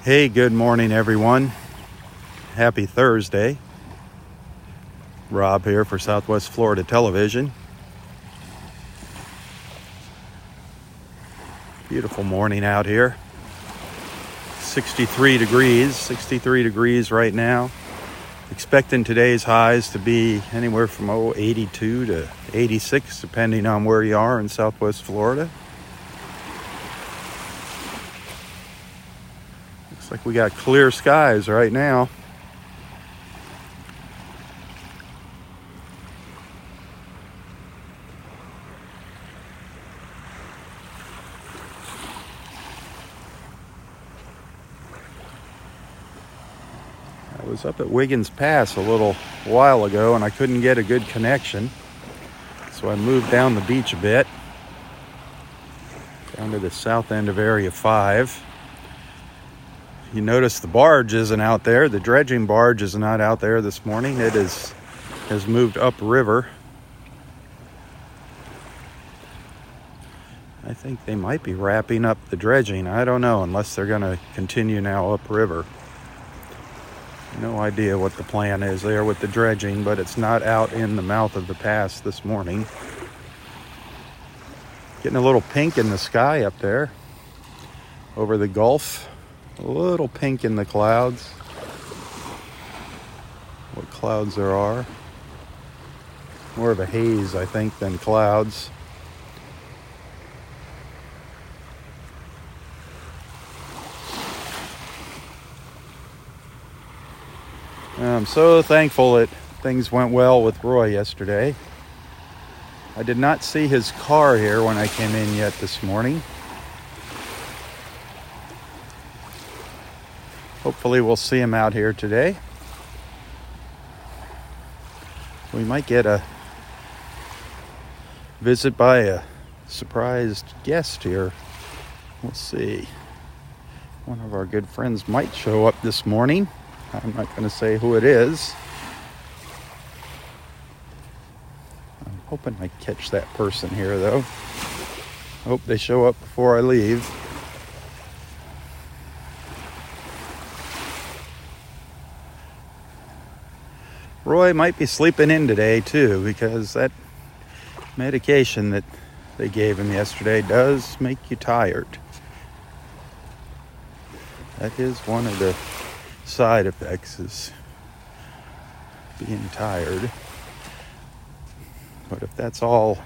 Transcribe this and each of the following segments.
Hey, good morning, everyone. Happy Thursday. Rob here for Southwest Florida Television. Beautiful morning out here. 63 degrees right now. Expecting today's highs to be anywhere from 82 to 86, depending on where you are in Southwest Florida. Looks like we got clear skies right now. I was up at Wiggins Pass a little while ago and I couldn't get a good connection. So I moved down the beach a bit, down to the south end of Area 5. You notice the barge isn't out there. The dredging barge is not out there this morning. It has moved upriver. I think they might be wrapping up the dredging. I don't know, unless they're going to continue now upriver. No idea what the plan is there with the dredging, but it's not out in the mouth of the pass this morning. Getting a little pink in the sky up there over the Gulf. A little pink in the clouds. What clouds there are. More of a haze, I think, than clouds. I'm so thankful that things went well with Roy yesterday. I did not see his car here when I came in yet this morning. Hopefully we'll see him out here today. We might get a visit by a surprised guest here. We'll see. One of our good friends might show up this morning. I'm not going to say who it is. I'm hoping I catch that person here, though. Hope they show up before I leave. Roy might be sleeping in today, too, because that medication that they gave him yesterday does make you tired. That is one of the side effects, is being tired. But if that's all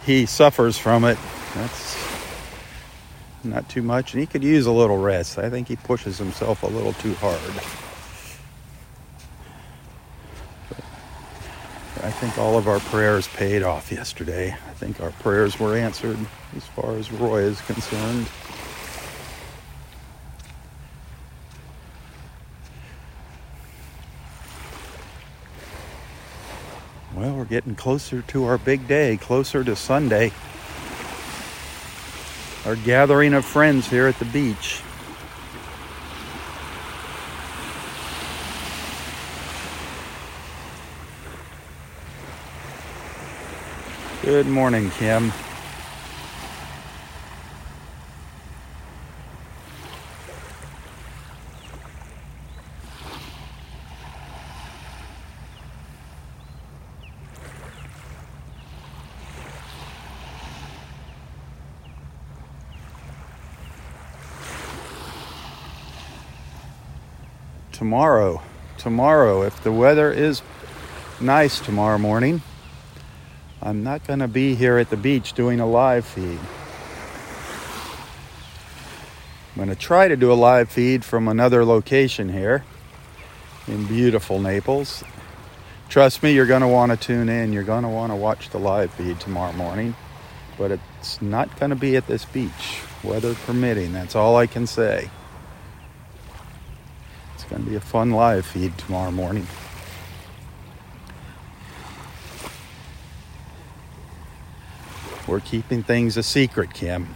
he suffers from it, that's not too much. And he could use a little rest. I think he pushes himself a little too hard. I think all of our prayers paid off yesterday. I think our prayers were answered as far as Roy is concerned. Well, we're getting closer to our big day, closer to Sunday. Our gathering of friends here at the beach. Good morning, Kim. Tomorrow, if the weather is nice tomorrow morning, I'm not going to be here at the beach doing a live feed. I'm going to try to do a live feed from another location here in beautiful Naples. Trust me, you're going to want to tune in. You're going to want to watch the live feed tomorrow morning. But it's not going to be at this beach, weather permitting. That's all I can say. It's going to be a fun live feed tomorrow morning. We're keeping things a secret, Kim.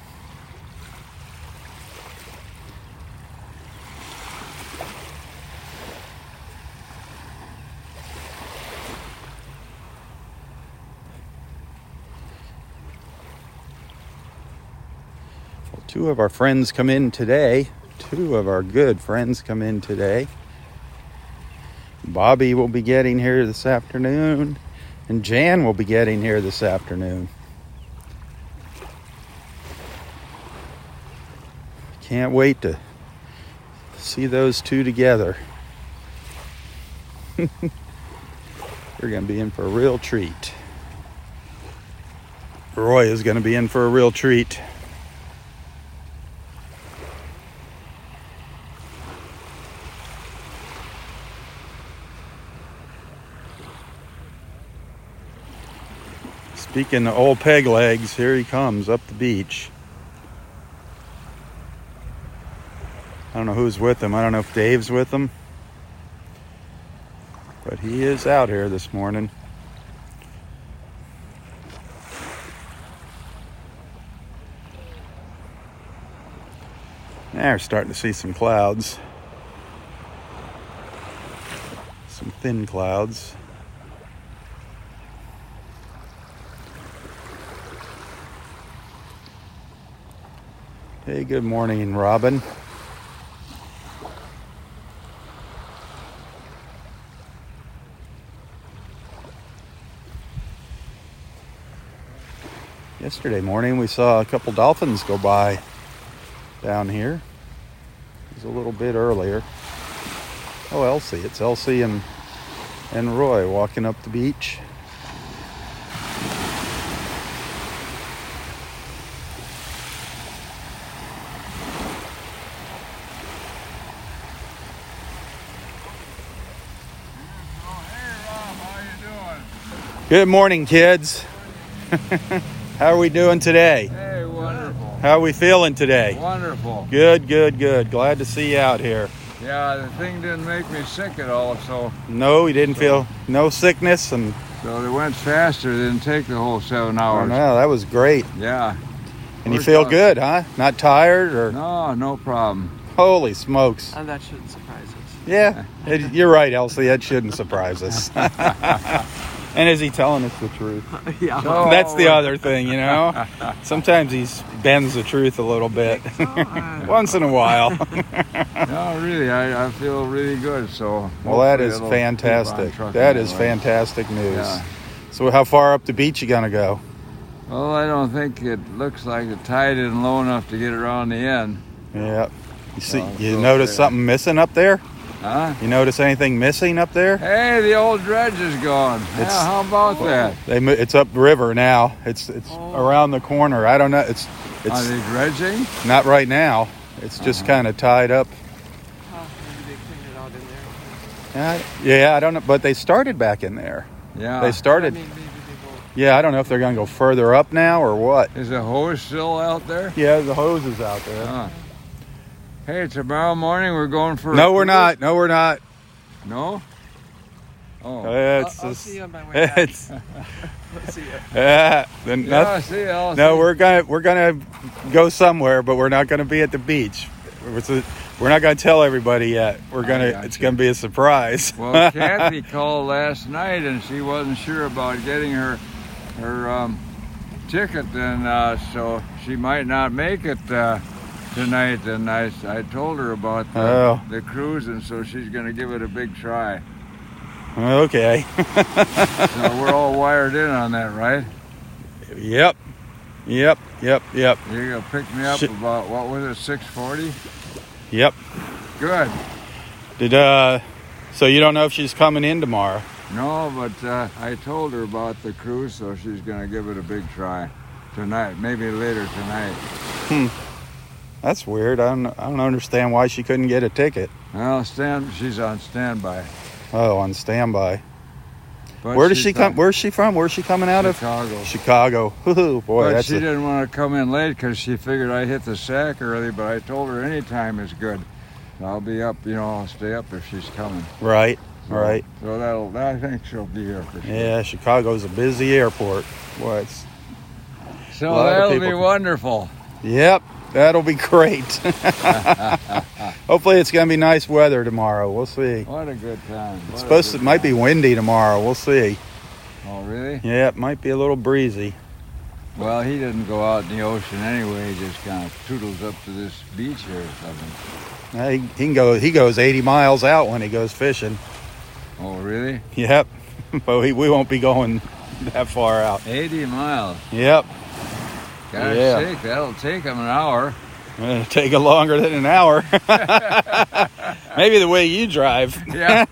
Well, two of our friends come in today 2 of our good friends come in today. Bobby will be getting here this afternoon, and Jan will be getting here this afternoon. Can't wait to see those 2 together. We're going to be in for a real treat. Roy is going to be in for a real treat. Speaking of old peg legs, here he comes up the beach. I don't know who's with him. I don't know if Dave's with him. But he is out here this morning. Now we're starting to see some clouds. Some thin clouds. Hey, good morning, Robin. Yesterday morning we saw a couple dolphins go by down here. It was a little bit earlier. Oh, Elsie. It's Elsie and Roy walking up the beach. Good morning, kids. How are we doing today? Hey, wonderful. How are we feeling today? Wonderful. Good. Glad to see you out here. Yeah, the thing didn't make me sick at all, so... No, you didn't feel no sickness? And So it went faster. It didn't take the whole 7 oh, hours. no, that was great. Yeah. And you feel good, huh? Not tired? Or No problem. Holy smokes. And that shouldn't surprise us. Yeah, you're right, Elsie. That shouldn't surprise us. And is he telling us the truth? Yeah. So, That's the other thing, you know. Sometimes he bends the truth a little bit. Once in a while. No, really, I feel really good, so... Well, that hopefully is it'll fantastic. keep on trucking That is way. fantastic news. Yeah. So how far up the beach you gonna go? Well, I don't think it looks like the tide isn't low enough to get around the end. Yeah. You see, Oh, you so notice fair. something missing up there? Huh? You notice anything missing up there? Hey, the old dredge is gone. Yeah, how about that? It's upriver now. It's around the corner. I don't know. It's Are they dredging? not right now. It's just kind of tied up. Oh, maybe they cleaned it out in there. Yeah, I don't know. But they started back in there. Yeah. They started. I mean, maybe they go. Yeah, I don't know if they're going to go further up now or what. Is the hose still out there? Yeah, the hose is out there. Huh. Hey, tomorrow morning we're going for... No, we're not. No, we're not. No? Oh. I'll It's see you on my way back. it's I'll see you. then Yeah, see, I'll no, see. we're gonna go somewhere, but we're not gonna be at the beach. We're not gonna tell everybody yet. It's gonna be a surprise. Well, Kathy called last night and she wasn't sure about getting her ticket, and so she might not make it tonight. And I told her about the cruise, and so she's going to give it a big try. Okay. So we're all wired in on that, right? Yep. You're gonna pick me up about, what was it, 6:40? Yep. Good. So you don't know if she's coming in tomorrow? No, but I told her about the cruise, so she's gonna give it a big try tonight, maybe later tonight. That's weird. I don't understand why she couldn't get a ticket. Well, she's on standby. Oh, on standby. But Where does she come? Where's she from? Where's she coming out Chicago. of? Chicago. Ooh, boy, But she didn't want to come in late because she figured I hit the sack early, but I told her any time is good. I'll be up, I'll stay up if she's coming. Right. So, Right. So I think she'll be here for sure. Yeah, Chicago's a busy airport. Boy, it's So lot of that'll people. be wonderful. Yep, that'll be great. Hopefully it's going to be nice weather tomorrow. We'll see. What a good time. It might be windy tomorrow. We'll see. Oh, really? Yeah, it might be a little breezy. Well, he didn't go out in the ocean anyway. He just kind of toodles up to this beach here or something. He can go. He goes 80 miles out when he goes fishing. Oh, really? Yep. But we won't be going that far out. 80 miles. Yep. Gosh sake, that'll take him an hour. It'll take it longer than an hour. Maybe the way you drive. Yeah.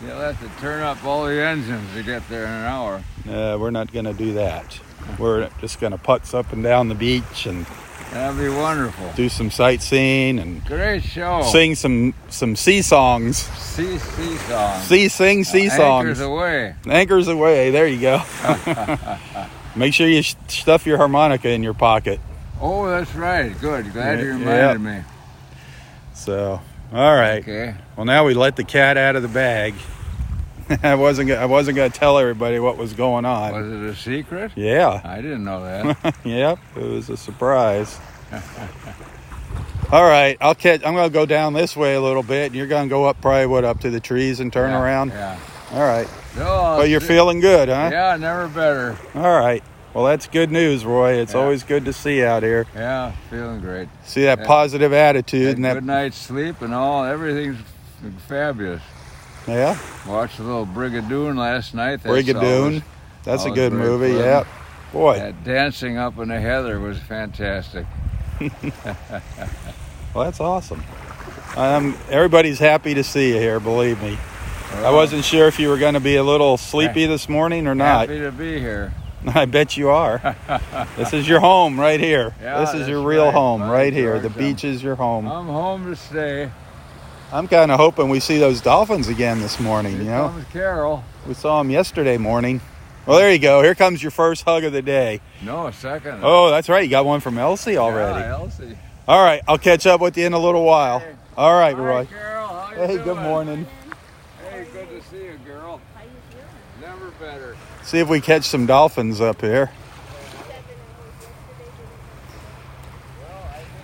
You'll have to turn up all the engines to get there in an hour. We're not going to do that. We're just going to putz up and down the beach and That'd be wonderful. do some sightseeing and Great show. sing some sea songs. Sea songs. Sing sea songs. Anchors away. Anchors away. There you go. Make sure you stuff your harmonica in your pocket. Oh, that's right. Good. Glad you reminded me. So, all right. Okay. Well, now we let the cat out of the bag. I wasn't going to tell everybody what was going on. Was it a secret? Yeah. I didn't know that. Yep. It was a surprise. All right. I'm going to go down this way a little bit, and you're going to go up up to the trees and turn around? Yeah. All right. No, But you're feeling good, huh? Yeah, never better. All right. Well, that's good news, Roy. It's always good to see you out here. Yeah, feeling great. See that positive attitude. And good night's sleep and all. Everything's fabulous. Yeah? Watched a little Brigadoon last night. Brigadoon. That's a good movie, fun. yeah. Boy. That dancing up in the heather was fantastic. Well, that's awesome. Everybody's happy to see you here, believe me. I wasn't sure if you were going to be a little sleepy this morning or not. Happy to be here. I bet you are. This is your home right here. Yeah, this is your real home right here. The George, beach is your home. I'm home to stay. I'm kind of hoping we see those dolphins again this morning, Here comes Carol. We saw them yesterday morning. Well, there you go. Here comes your first hug of the day. No, a second. Oh, that's right. You got one from Elsie already. Yeah, Elsie. All right. I'll catch up with you in a little while. Hey. All right, Hi, Roy. Carol. How you Hey, doing? good morning. Hey, good to see you, girl. How you doing? Never better. See if we catch some dolphins up here.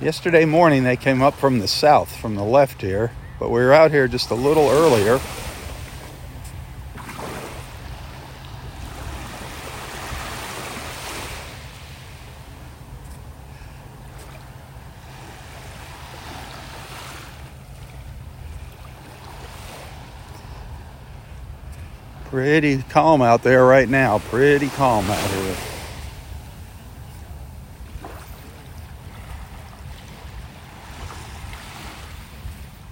Yesterday morning they came up from the south, from the left here, but we were out here just a little earlier. Pretty calm out there right now. Pretty calm out here.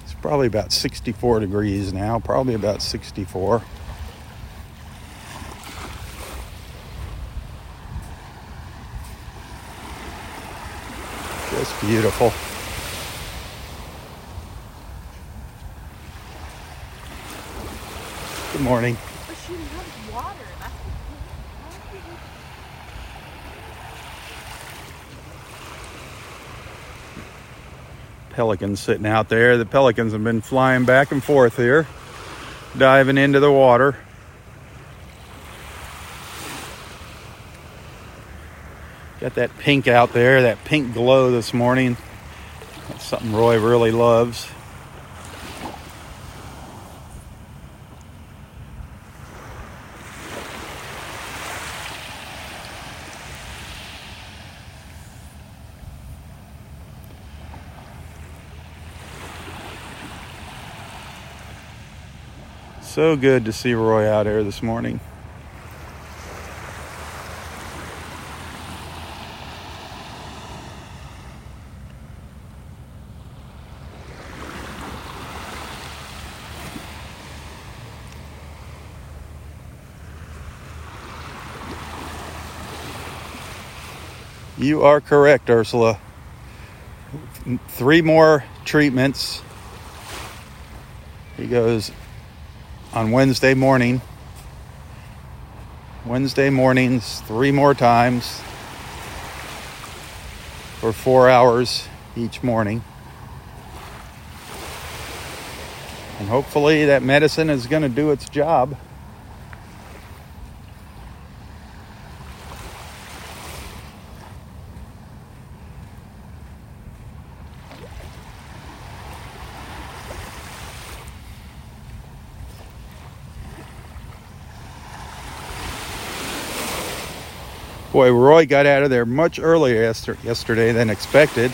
It's probably about 64 degrees now. Probably about 64. Just beautiful. Good morning. But she loves water. That's the thing. Pelicans sitting out there. The pelicans have been flying back and forth here, diving into the water. Got that pink out there, that pink glow this morning. That's something Roy really loves. So good to see Roy out here this morning. You are correct, Ursula. 3 more treatments. He goes on Wednesday morning. Wednesday mornings, 3 more times for 4 hours each morning. And hopefully that medicine is going to do its job. Boy, Roy got out of there much earlier yesterday than expected.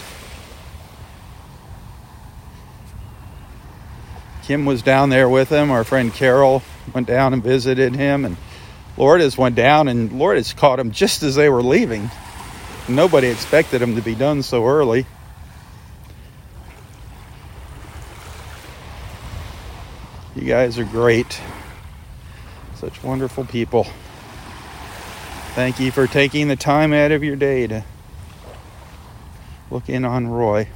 Kim was down there with him. Our friend Carol went down and visited him, and Lourdes went down, and Lourdes caught him just as they were leaving. Nobody expected him to be done so early. You guys are great. Such wonderful people. Thank you for taking the time out of your day to look in on Roy.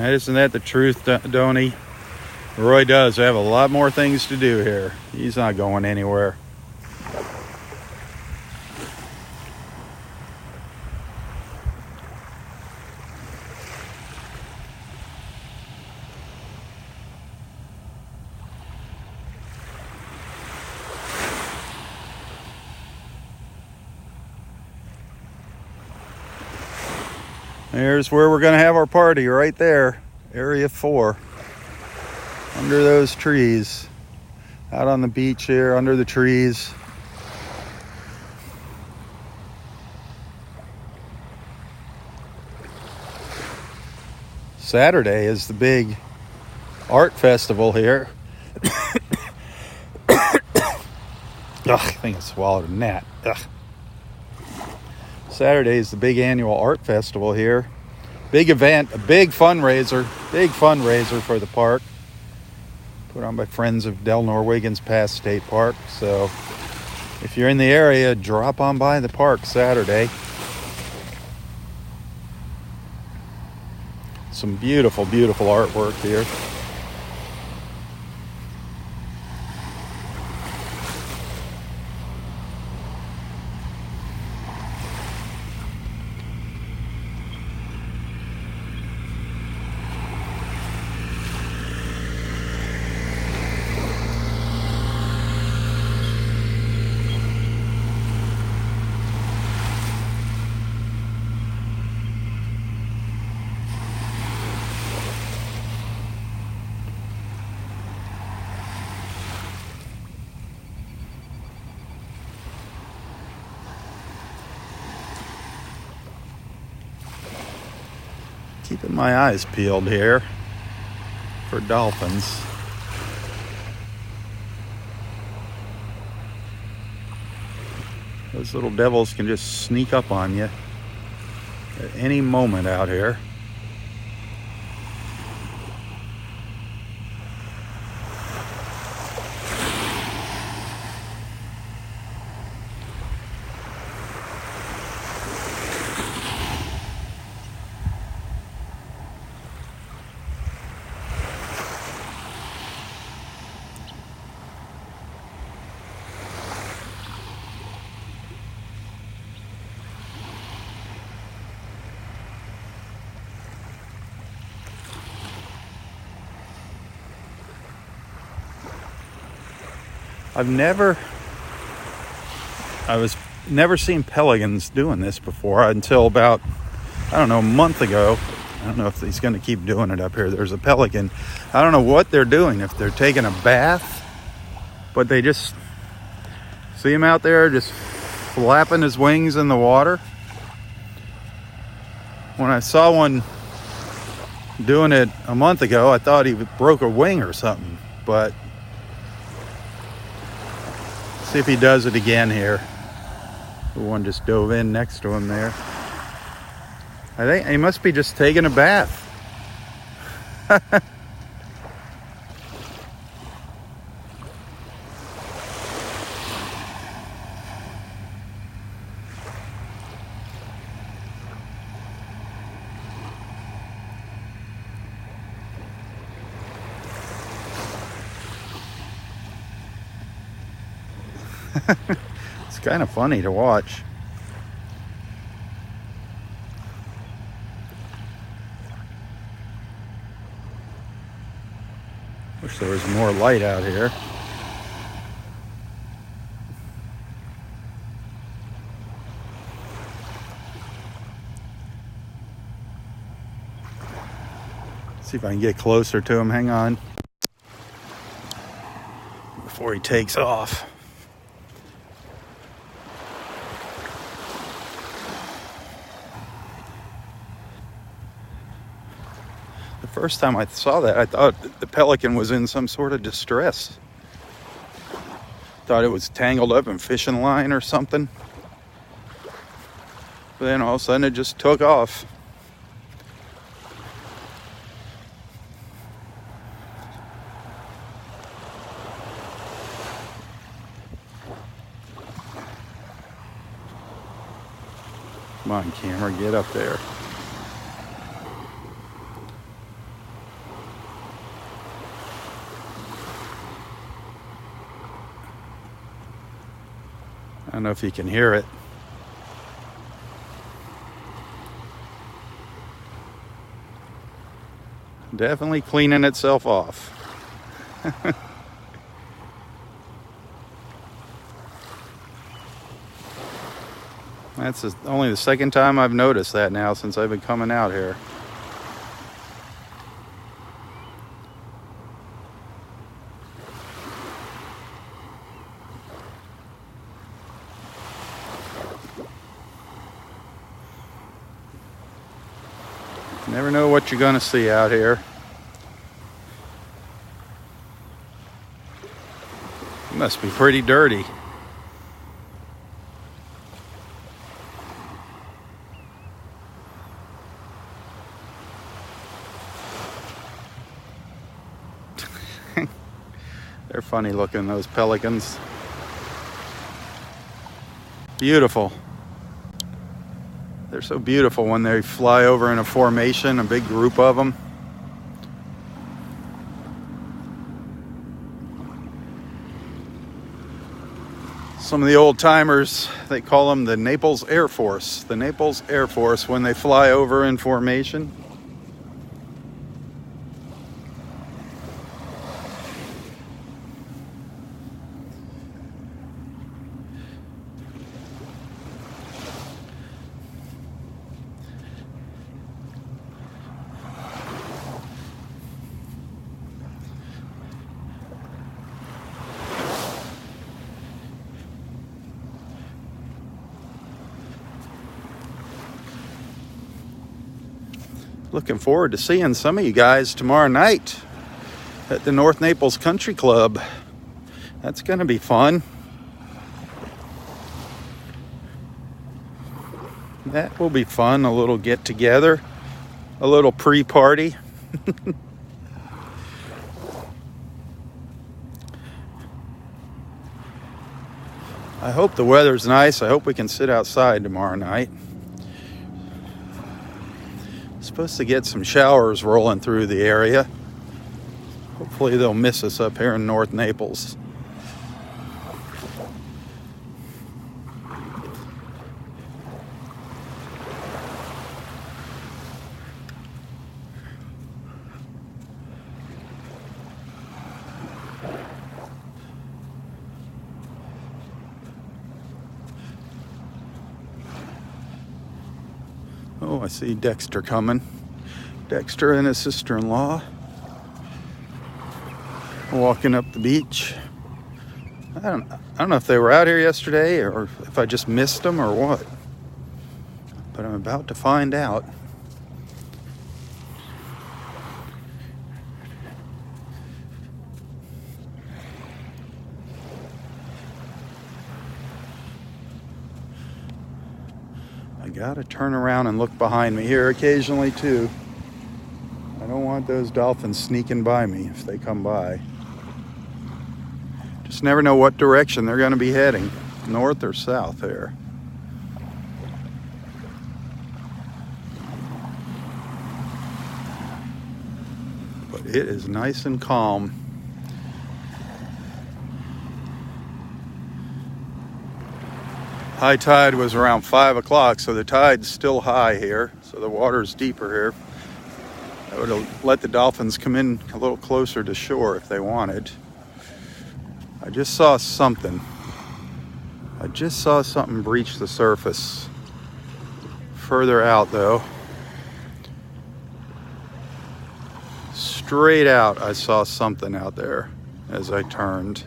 Isn't that the truth, Donnie? Roy does have a lot more things to do here. He's not going anywhere. There's where we're going to have our party, right there. Area 4. Under those trees. Out on the beach here, under the trees. Saturday is the big art festival here. Ugh, I think I swallowed a gnat. Ugh. Saturday is the big annual art festival here. Big event, a big fundraiser for the park. Put on by Friends of Del Norwegians Pass State Park. So if you're in the area, drop on by the park Saturday. Some beautiful, beautiful artwork here. Keeping my eyes peeled here for dolphins. Those little devils can just sneak up on you at any moment out here. I've never seen pelicans doing this before until about, I don't know, a month ago. I don't know if he's going to keep doing it up here. There's a pelican. I don't know what they're doing, if they're taking a bath, but they just see him out there just flapping his wings in the water. When I saw one doing it a month ago, I thought he broke a wing or something, but see if he does it again here. The one just dove in next to him there. I think he must be just taking a bath. It's kind of funny to watch. Wish there was more light out here. See if I can get closer to him. Hang on. Before he takes off. The first time I saw that, I thought the pelican was in some sort of distress. Thought it was tangled up in fishing line or something. But then all of a sudden it just took off. Come on, camera, get up there. I don't know if you can hear it. Definitely cleaning itself off. That's only the second time I've noticed that now since I've been coming out here. Never know what you're gonna see out here. It must be pretty dirty. They're funny looking, those pelicans. Beautiful. They're so beautiful when they fly over in a formation, a big group of them. Some of the old timers, they call them the Naples Air Force. The Naples Air Force when they fly over in formation. Looking forward to seeing some of you guys tomorrow night at the North Naples Country Club. That's going to be fun. That will be fun, a little get together, a little pre-party. I hope the weather's nice. I hope we can sit outside tomorrow night. Supposed to get some showers rolling through the area. Hopefully they'll miss us up here in North Naples. Oh, I see Dexter coming. Dexter and his sister-in-law walking up the beach. I don't know if they were out here yesterday or if I just missed them or what. But I'm about to find out. I gotta turn around and look behind me here occasionally too. I don't want those dolphins sneaking by me if they come by. Just never know what direction they're gonna be heading, north or south there. But it is nice and calm. High tide was around 5 o'clock, so the tide's still high here, so the water's deeper here. I would have let the dolphins come in a little closer to shore if they wanted. I just saw something. I just saw something breach the surface. Further out though. Straight out, I saw something out there as I turned.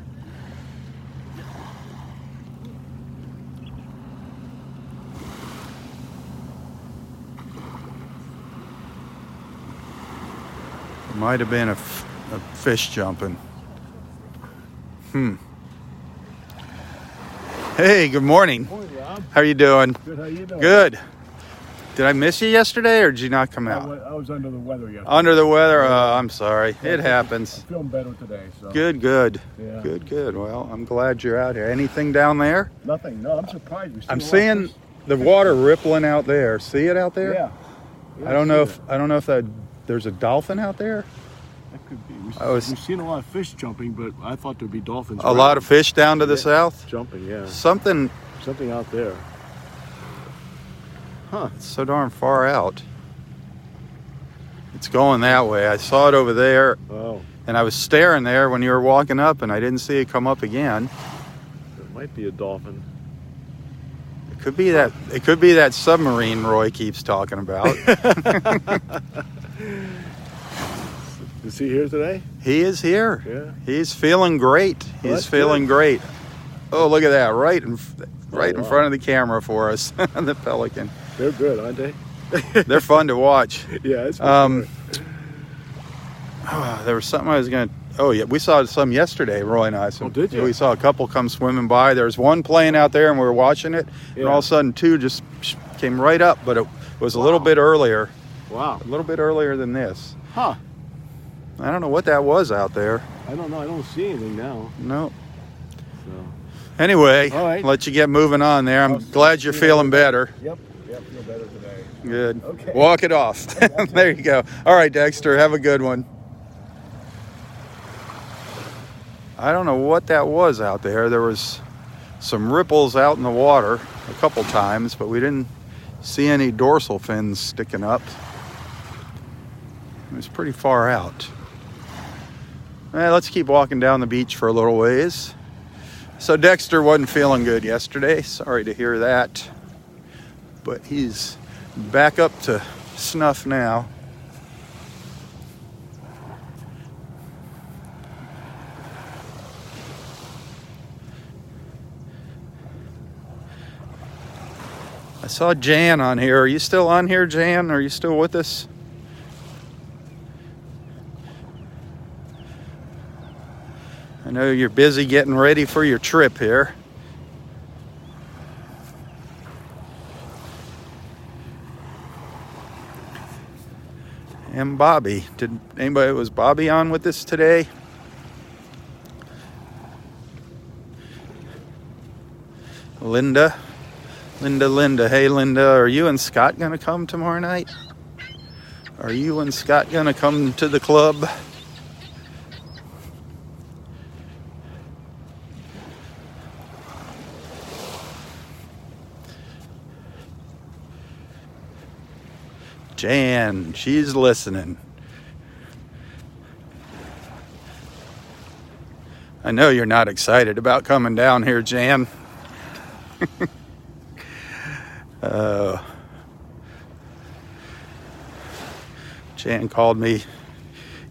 It might have been a fish jumping. Hey, good morning. Morning, Rob. How are you doing? Good, how you doing? Good. Did I miss you yesterday, or did you not come out? I was under the weather yesterday. Under the weather? I'm sorry. It happens. I'm feeling better today, so. Good. Yeah. Good. Well, I'm glad you're out here. Anything down there? Nothing. No, I'm surprised. I'm seeing the water rippling out there. See it out there? Yeah. I don't know if there's a dolphin out there. That could be. We've seen a lot of fish jumping, but I thought there'd be dolphins. A lot of fish down to the south? Jumping, yeah. Something out there. Huh. It's so darn far out. It's going that way. I saw it over there. Oh. And I was staring there when you were walking up, and I didn't see it come up again. It might be a dolphin. It could be that submarine Roy keeps talking about. Is he here today? He is here. Yeah. He's feeling great. He's feeling great. Oh, look at that! Right in front of the camera for us, the pelican. They're good, aren't they? They're fun to watch. Yeah, it's There was something I was going to... Oh, yeah, we saw some yesterday, Roy and I. So did you? We saw a couple come swimming by. There's one playing out there, and we were watching it. Yeah. And all of a sudden, two just came right up, but it was a little bit earlier. Wow. A little bit earlier than this. Huh. I don't know what that was out there. I don't know. I don't see anything now. No. So. Anyway, All right. let you get moving on there. I'm glad you're feeling better. Yep, feel better today. Good. Okay. Walk it off. There you go. All right, Dexter, have a good one. I don't know what that was out there. There was some ripples out in the water a couple times, but we didn't see any dorsal fins sticking up. It was pretty far out. Let's keep walking down the beach for a little ways. So Dexter wasn't feeling good yesterday. Sorry to hear that. But he's back up to snuff now. I saw Jan on here. Are you still on here, Jan? Are you still with us? I know you're busy getting ready for your trip here. And Bobby. Was Bobby on with us today? Linda. Hey, Linda, are you and Scott going to come tomorrow night? Are you and Scott going to come to the club? Jan, she's listening. I know you're not excited about coming down here, Jan. Jan called me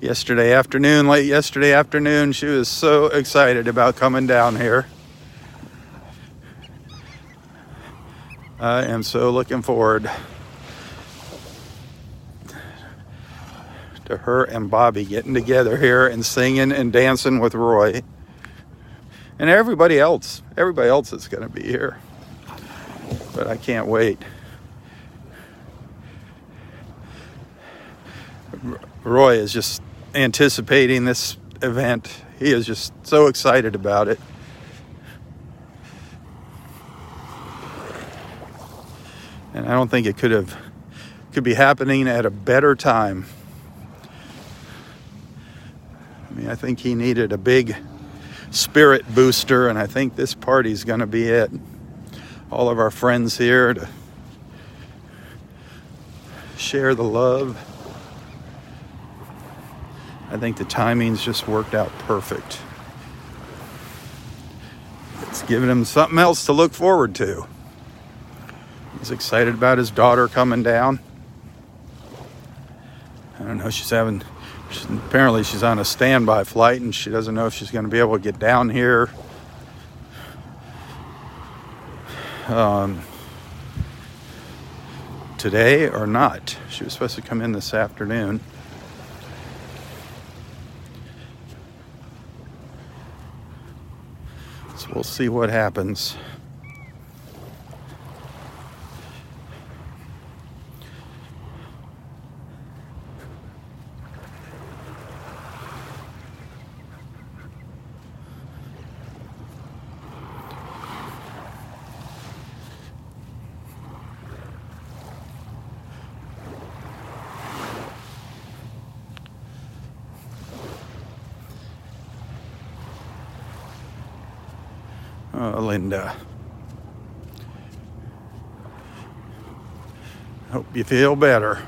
late yesterday afternoon. She was so excited about coming down here. I am so looking forward to her and Bobby getting together here and singing and dancing with Roy. And everybody else is going to be here. But I can't wait. Roy is just anticipating this event. He is just so excited about it. And I don't think it could be happening at a better time. I mean, I think he needed a big spirit booster, and I think this party's going to be it. All of our friends here to share the love. I think the timing's just worked out perfect. It's given him something else to look forward to. He's excited about his daughter coming down. And know apparently she's on a standby flight, and she doesn't know if she's going to be able to get down here today or not. She was supposed to come in this afternoon. So we'll see what happens. Linda, hope you feel better.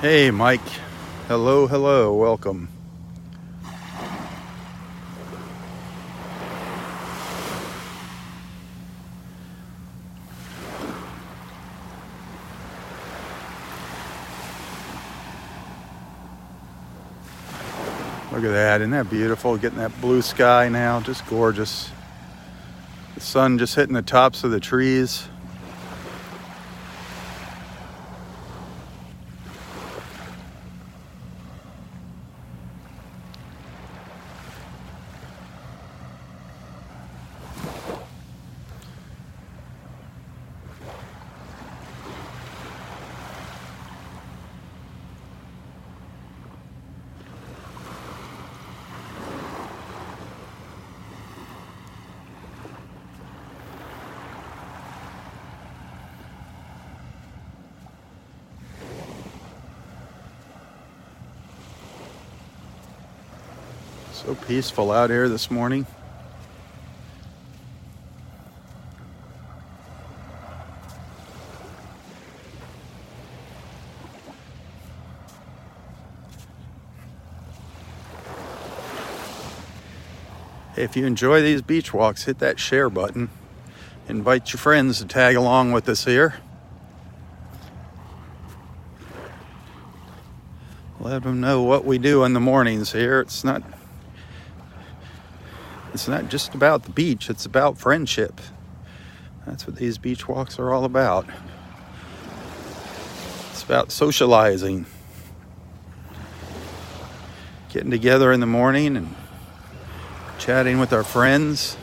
Hey, Mike. Hello, hello. Welcome. Look at that. Isn't that beautiful? Getting that blue sky now. Just gorgeous. The sun just hitting the tops of the trees. So peaceful out here this morning. Hey, if you enjoy these beach walks, hit that share button. Invite your friends to tag along with us here. Let them know what we do in the mornings here. It's not just about the beach, it's about friendship. That's what these beach walks are all about. It's about socializing. Getting together in the morning and chatting with our friends.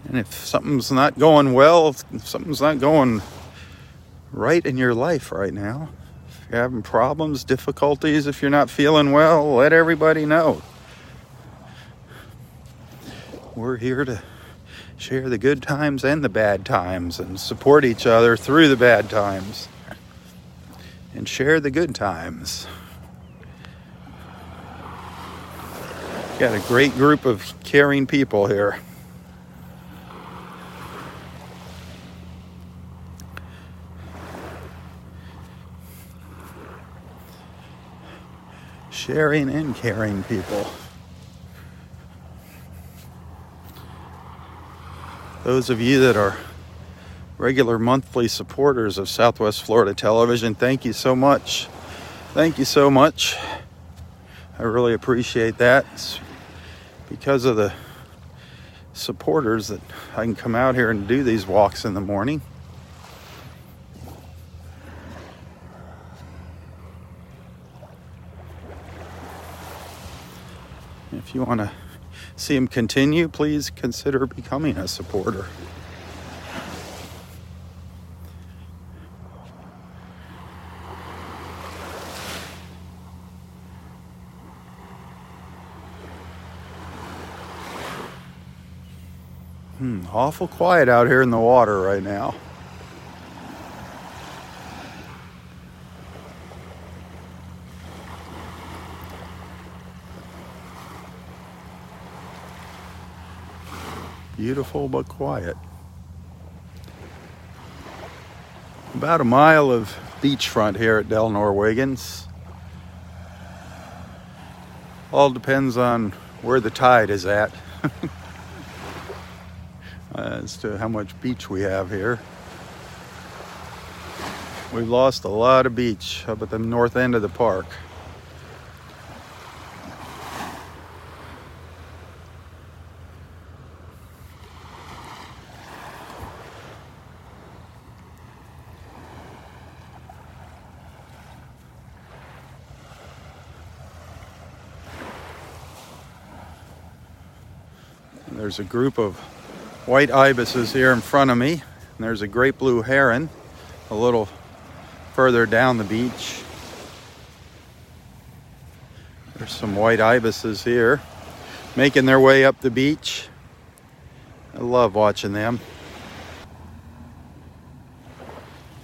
And if something's not going well, if something's not going right in your life right now, if you're having problems, difficulties, if you're not feeling well, let everybody know. We're here to share the good times and the bad times and support each other through the bad times and share the good times. Got a great group of caring people here. Sharing and caring people. Those of you that are regular monthly supporters of Southwest Florida Television, thank you so much. Thank you so much. I really appreciate that. It's because of the supporters that I can come out here and do these walks in the morning. If you want to see them continue, please consider becoming a supporter. Awful quiet out here in the water right now. Beautiful but quiet. About a mile of beachfront here at Del Norwegians. All depends on where the tide is at as to how much beach we have here. We've lost a lot of beach up at the north end of the park. There's a group of white ibises here in front of me, and there's a great blue heron a little further down the beach. There's some white ibises here making their way up the beach. I love watching them.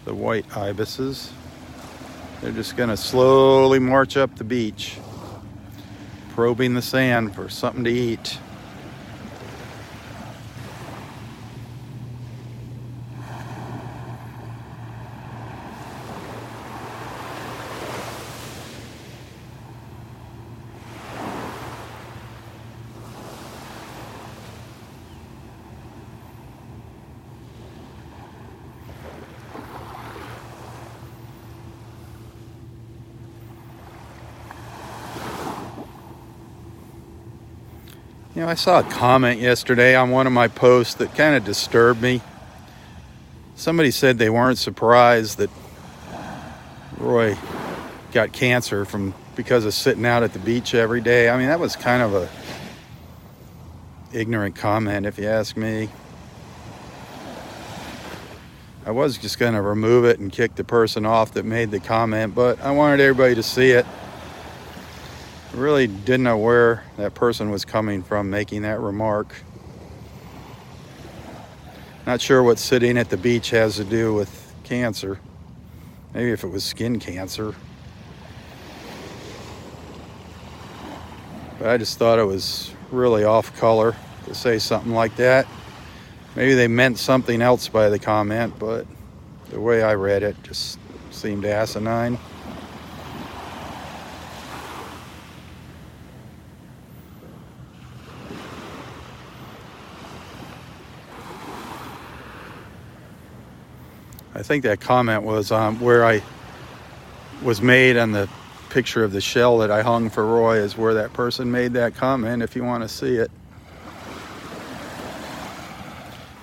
The white ibises. They're just going to slowly march up the beach, probing the sand for something to eat. You know, I saw a comment yesterday on one of my posts that kind of disturbed me. Somebody said they weren't surprised that Roy got cancer because of sitting out at the beach every day. I mean, that was kind of a ignorant comment, if you ask me. I was just going to remove it and kick the person off that made the comment, but I wanted everybody to see it. I really didn't know where that person was coming from making that remark. Not sure what sitting at the beach has to do with cancer. Maybe if it was skin cancer. But I just thought it was really off color to say something like that. Maybe they meant something else by the comment, but the way I read it just seemed asinine. I think that comment was where I was made on the picture of the shell that I hung for Roy is where that person made that comment, if you want to see it.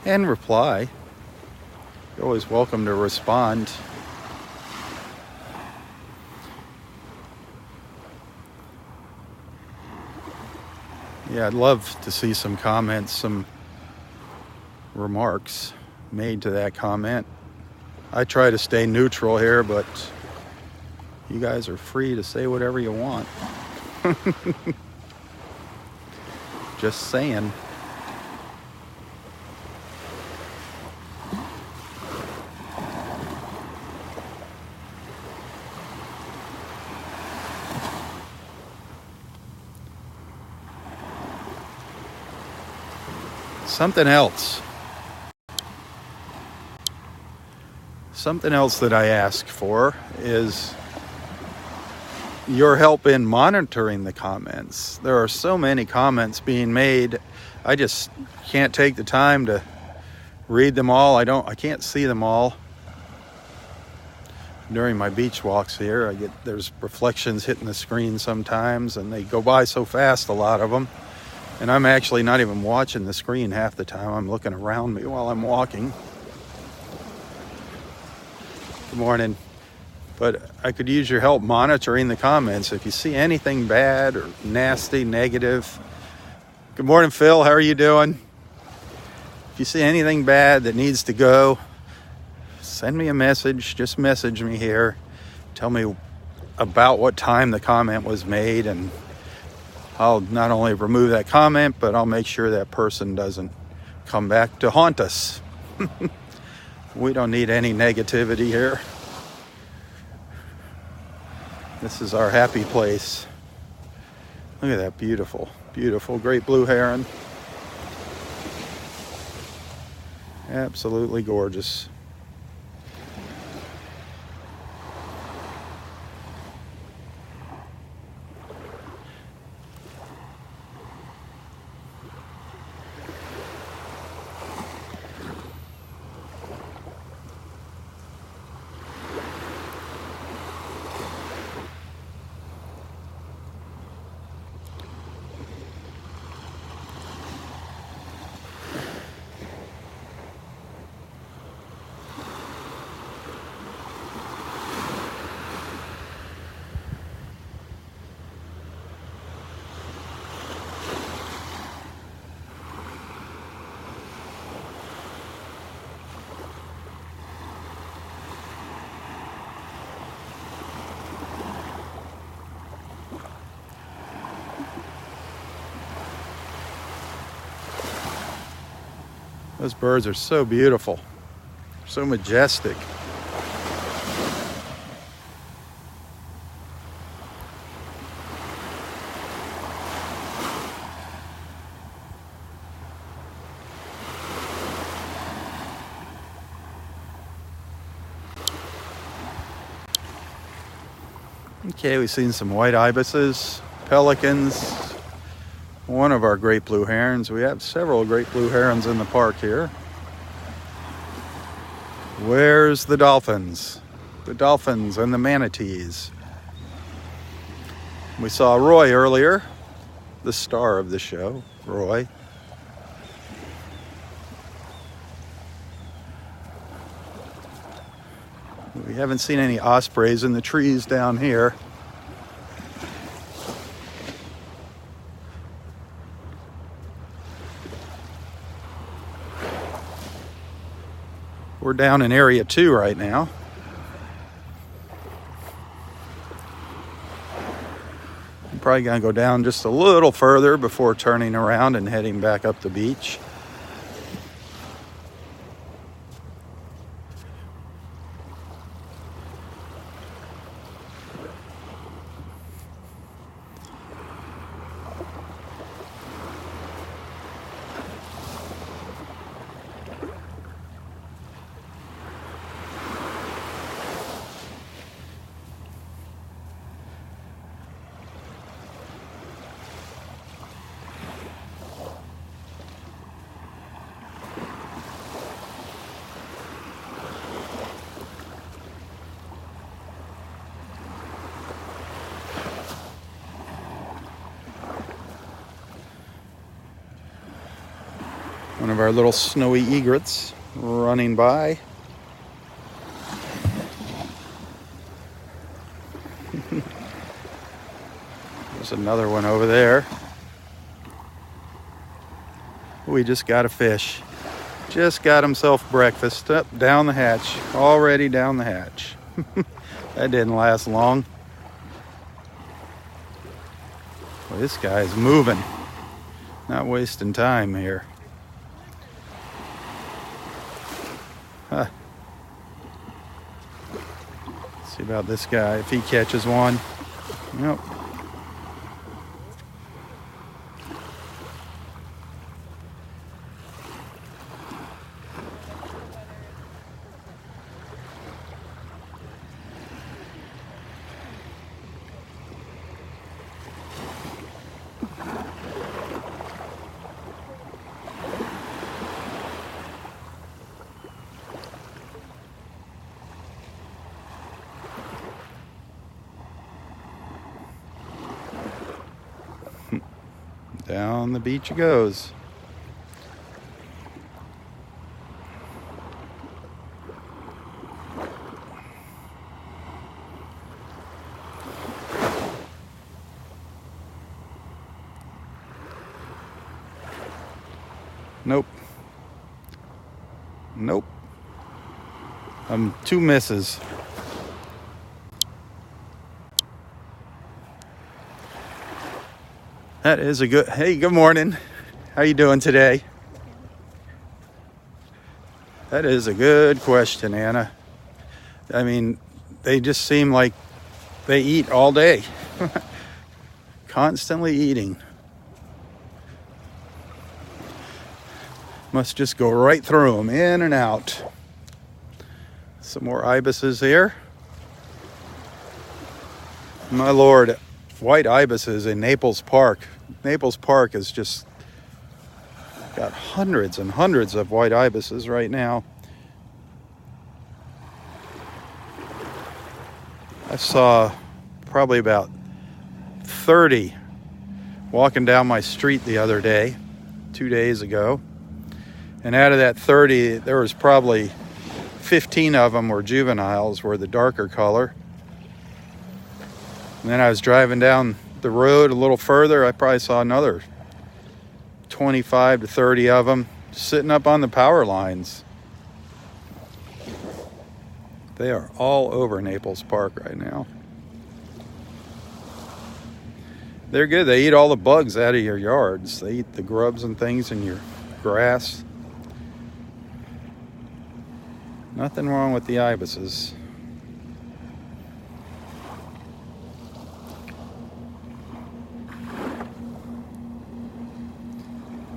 And reply. You're always welcome to respond. Yeah, I'd love to see some comments, some remarks made to that comment. I try to stay neutral here, but you guys are free to say whatever you want. Just saying. Something else. Something else that I ask for is your help in monitoring the comments. There are so many comments being made. I just can't take the time to read them all. I can't see them all. During my beach walks here, there's reflections hitting the screen sometimes, and they go by so fast, a lot of them. And I'm actually not even watching the screen half the time. I'm looking around me while I'm walking. Good morning. But I could use your help monitoring the comments. If you see anything bad or nasty, negative. Good morning, Phil. How are you doing? If you see anything bad that needs to go, send me a message. Just message me here. Tell me about what time the comment was made, and I'll not only remove that comment, but I'll make sure that person doesn't come back to haunt us. We don't need any negativity here. This is our happy place. Look at that beautiful, beautiful great blue heron. Absolutely gorgeous. Those birds are so beautiful, so majestic. Okay, we've seen some white ibises, pelicans, one of our great blue herons. We have several great blue herons in the park here. Where's the dolphins? The dolphins and the manatees. We saw Roy earlier, the star of the show, Roy. We haven't seen any ospreys in the trees down here. We're down in area 2 right now. I'm probably gonna go down just a little further before turning around and heading back up the beach. One of our little snowy egrets running by. There's another one over there. We just got a fish. Just got himself breakfast up down the hatch. Already down the hatch. That didn't last long. Well, this guy's moving. Not wasting time here. Huh. See about this guy, if he catches one. Nope. Down the beach it goes. Nope. Nope. 2 misses. That is a good, hey, good morning. How you doing today? That is a good question, Anna. I mean, they just seem like they eat all day. Constantly eating. Must just go right through them, in and out. Some more ibises here. My lord, white ibises in Naples Park. Naples Park has just got hundreds and hundreds of white ibises right now. I saw probably about 30 walking down my street the other day, 2 days ago. And out of that 30, there was probably 15 of them were juveniles, were the darker color. And then I was driving down the road a little further, I probably saw another 25 to 30 of them sitting up on the power lines. They are all over Naples Park right now. They're good. They eat all the bugs out of your yards. They eat the grubs and things in your grass. Nothing wrong with the ibises.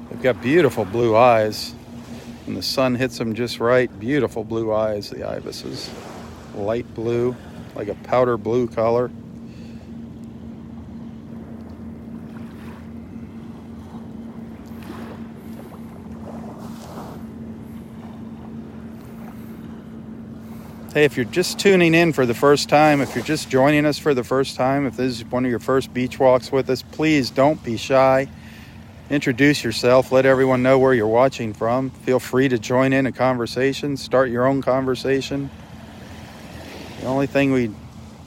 They've got beautiful blue eyes. When the sun hits them just right, beautiful blue eyes, the ibises. Light blue, like a powder blue color. Hey, if you're just tuning in for the first time, if you're just joining us for the first time, if this is one of your first beach walks with us, please don't be shy. Introduce yourself. Let everyone know where you're watching from. Feel free to join in a conversation. Start your own conversation. The only thing we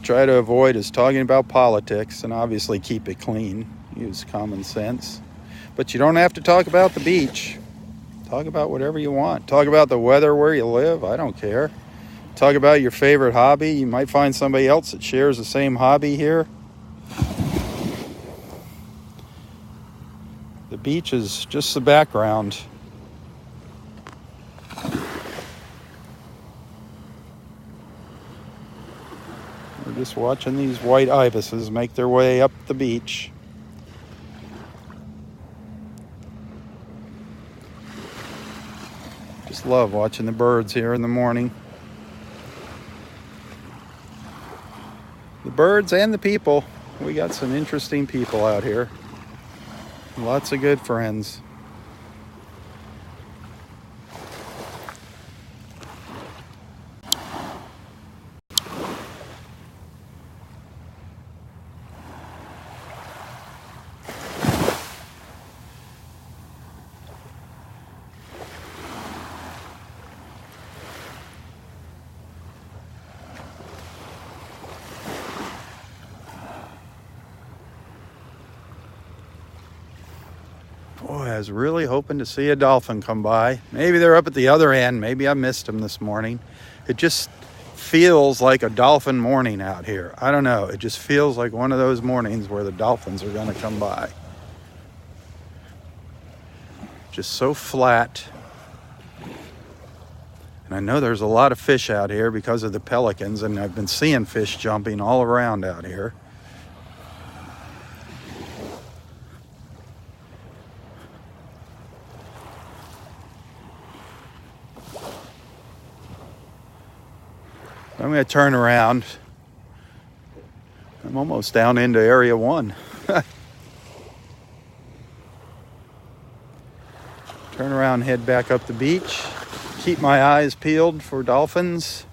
try to avoid is talking about politics, and obviously keep it clean. Use common sense. But you don't have to talk about the beach. Talk about whatever you want. Talk about the weather where you live. I don't care. Talk about your favorite hobby. You might find somebody else that shares the same hobby here. The beach is just the background. We're just watching these white ibises make their way up the beach. Just love watching the birds here in the morning. The birds and the people. We got some interesting people out here. Lots of good friends. Boy, I was really hoping to see a dolphin come by. Maybe they're up at the other end. Maybe I missed them this morning. It just feels like a dolphin morning out here. I don't know. It just feels like one of those mornings where the dolphins are going to come by. Just so flat. And I know there's a lot of fish out here because of the pelicans, and I've been seeing fish jumping all around out here. I'm going to turn around. I'm almost down into Area 1. Turn around, head back up the beach. Keep my eyes peeled for dolphins,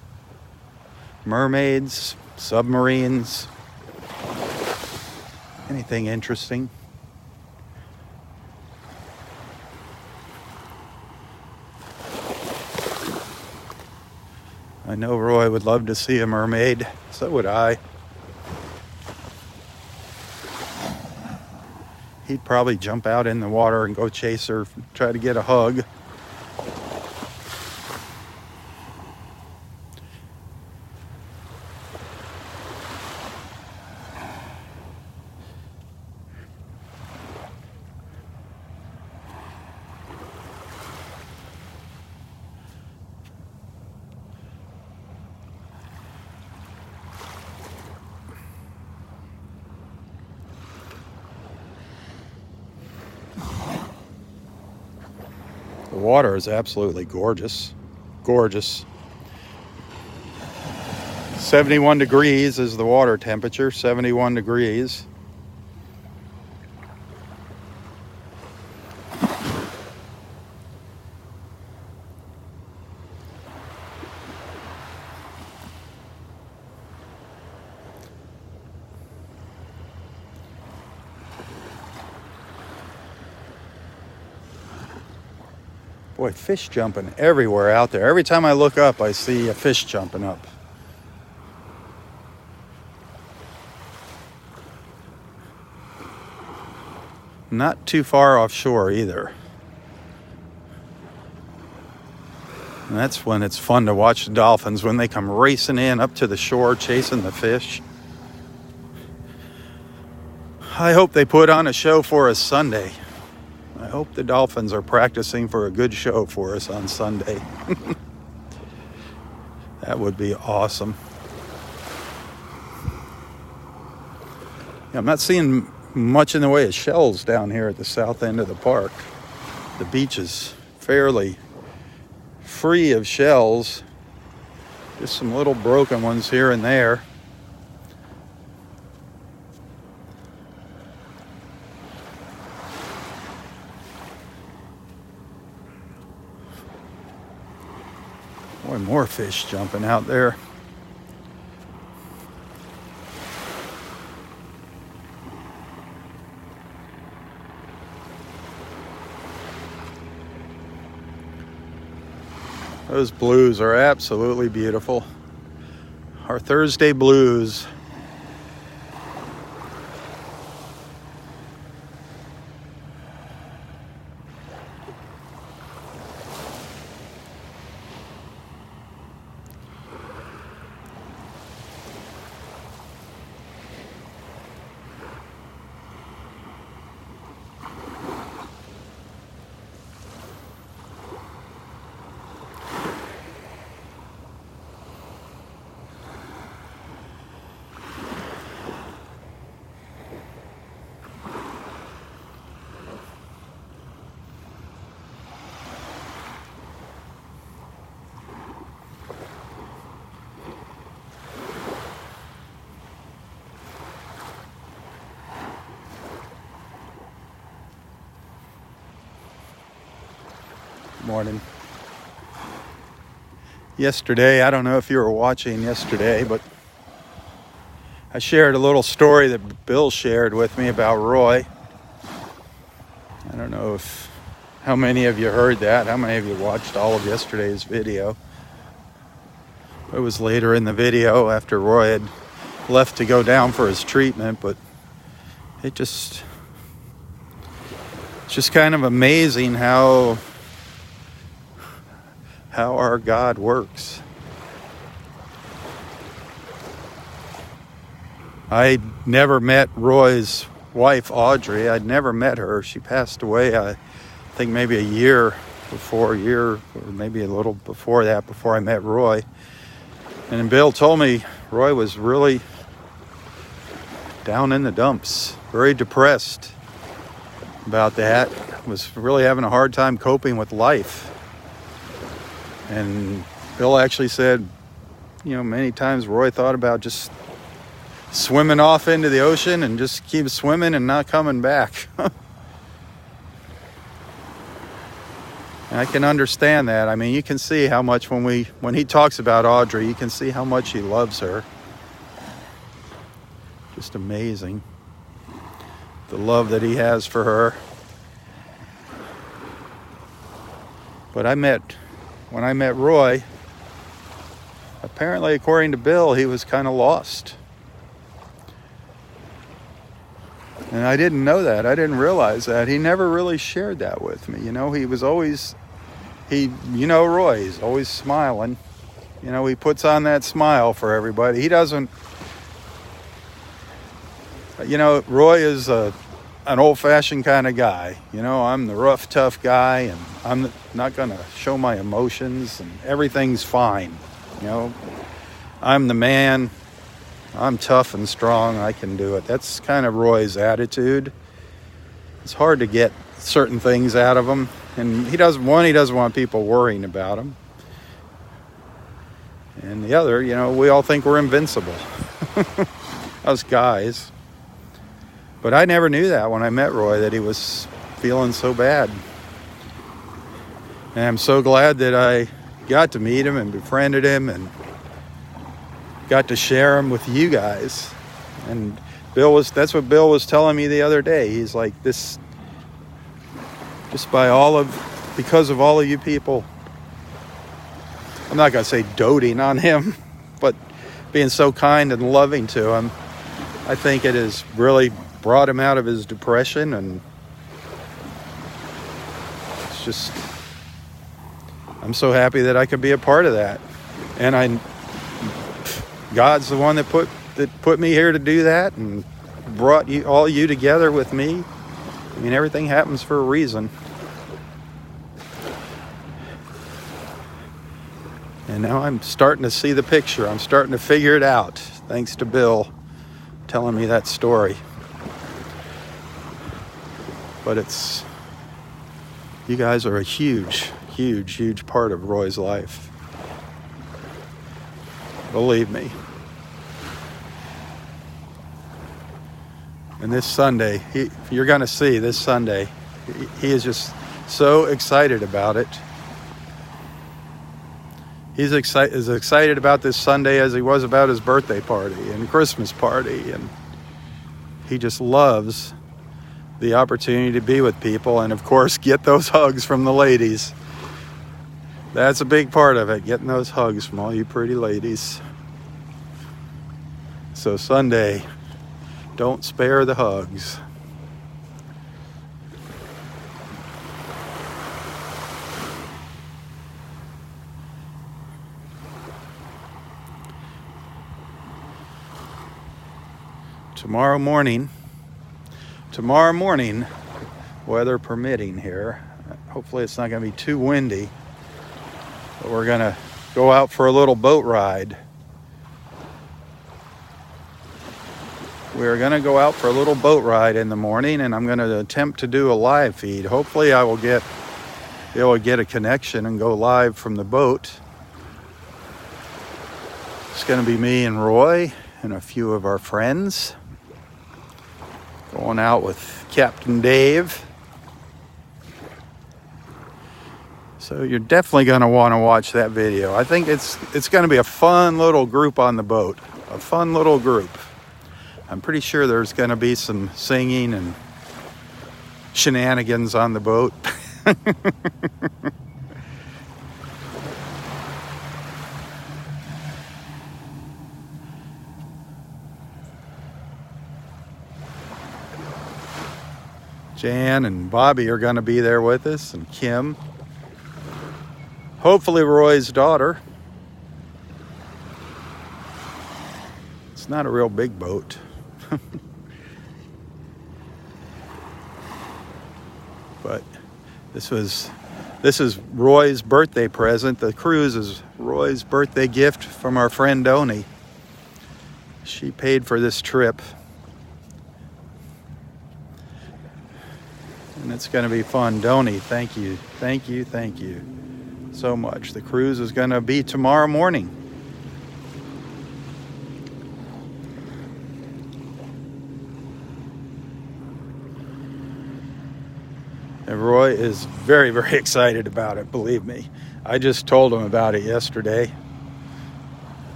mermaids, submarines, anything interesting. I know Roy would love to see a mermaid. So would I. He'd probably jump out in the water and go chase her, try to get a hug. The water is absolutely gorgeous. Gorgeous. 71 degrees is the water temperature, 71 degrees. Boy, fish jumping everywhere out there. Every time I look up, I see a fish jumping up. Not too far offshore either. And that's when it's fun to watch the dolphins, when they come racing in up to the shore chasing the fish. I hope they put on a show for us Sunday. I hope the dolphins are practicing for a good show for us on Sunday. That would be awesome. I'm not seeing much in the way of shells down here at the south end of the park. The beach is fairly free of shells. Just some little broken ones here and there. Boy, more fish jumping out there. Those blues are absolutely beautiful. Our Thursday blues. Morning. Yesterday, I don't know if you were watching yesterday, but I shared a little story that Bill shared with me about Roy. I don't know how many of you heard that, how many of you watched all of yesterday's video. It was later in the video after Roy had left to go down for his treatment, but it's just kind of amazing how our God works. I never met Roy's wife, Audrey. I'd never met her. She passed away, I think maybe a year or maybe a little before that, before I met Roy. And Bill told me Roy was really down in the dumps, very depressed about that, was really having a hard time coping with life. And Bill actually said, many times Roy thought about just swimming off into the ocean and just keep swimming and not coming back. And I can understand that. I mean, you can see how much when he talks about Audrey, you can see how much he loves her. Just amazing. The love that he has for her. But when I met Roy, apparently, according to Bill, he was kind of lost. And I didn't know that. I didn't realize that. He never really shared that with me. He was always, Roy, he's always smiling. He puts on that smile for everybody. He doesn't, Roy is an old-fashioned kind of guy. I'm the rough, tough guy, and I'm not going to show my emotions, and everything's fine. I'm the man. I'm tough and strong. I can do it. That's kind of Roy's attitude. It's hard to get certain things out of him. And he doesn't want people worrying about him. And the other, we all think we're invincible. Us guys. But I never knew that when I met Roy, that he was feeling so bad. And I'm so glad that I got to meet him and befriended him and got to share him with you guys. And that's what Bill was telling me the other day. He's like, this, just because of all of you people, I'm not going to say doting on him, but being so kind and loving to him, I think it has really brought him out of his depression. And it's just, I'm so happy that I could be a part of that. And God's the one that put me here to do that and brought all you together with me. I mean, everything happens for a reason. And now I'm starting to see the picture. I'm starting to figure it out, thanks to Bill telling me that story. But you guys are a huge, huge, huge part of Roy's life. Believe me. And this Sunday, you're going to see this Sunday, he is just so excited about it. He's as excited about this Sunday as he was about his birthday party and Christmas party. And he just loves the opportunity to be with people and, of course, get those hugs from the ladies. That's a big part of it, getting those hugs from all you pretty ladies. So Sunday, don't spare the hugs. Tomorrow morning, weather permitting here, hopefully it's not going to be too windy, but we're going to go out for a little boat ride. We're going to go out for a little boat ride in the morning, and I'm going to attempt to do a live feed. Hopefully I will be able to get a connection and go live from the boat. It's going to be me and Roy and a few of our friends. Going out with Captain Dave. So you're definitely going to want to watch that video. I think it's going to be a fun little group on the boat. A fun little group. I'm pretty sure there's going to be some singing and shenanigans on the boat. Jan and Bobby are going to be there with us, and Kim. Hopefully Roy's daughter. It's not a real big boat. But this is Roy's birthday present. The cruise is Roy's birthday gift from our friend Donnie. She paid for this trip. And it's going to be fun. Donnie, thank you so much. The cruise is going to be tomorrow morning. And Roy is very, very excited about it, believe me. I just told him about it yesterday.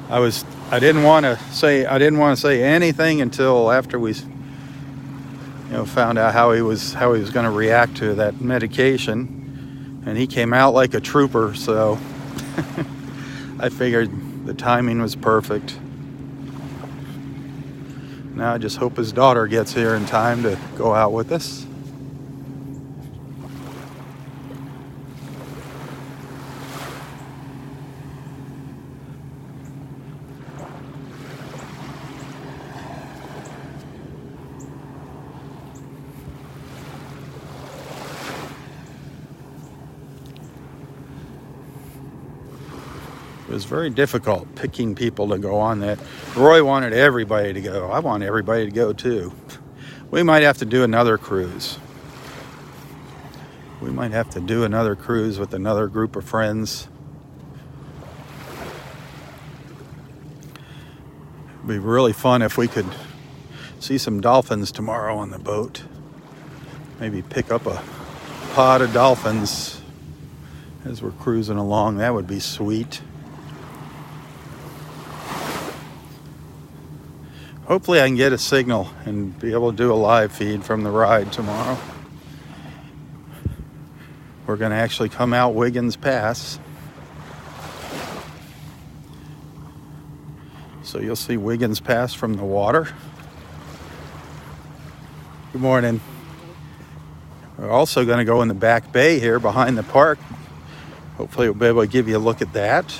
I didn't want to say anything until after we found out how he was going to react to that medication, and he came out like a trooper. So I figured the timing was perfect. Now I just hope his daughter gets here in time to go out with us. It was very difficult picking people to go on that. Roy wanted everybody to go. I want everybody to go too. We might have to do another cruise. We might have to do another cruise with another group of friends. It'd be really fun if we could see some dolphins tomorrow on the boat. Maybe pick up a pod of dolphins as we're cruising along. That would be sweet. Hopefully I can get a signal and be able to do a live feed from the ride tomorrow. We're going to actually come out Wiggins Pass. So you'll see Wiggins Pass from the water. Good morning. We're also going to go in the back bay here behind the park. Hopefully we'll be able to give you a look at that.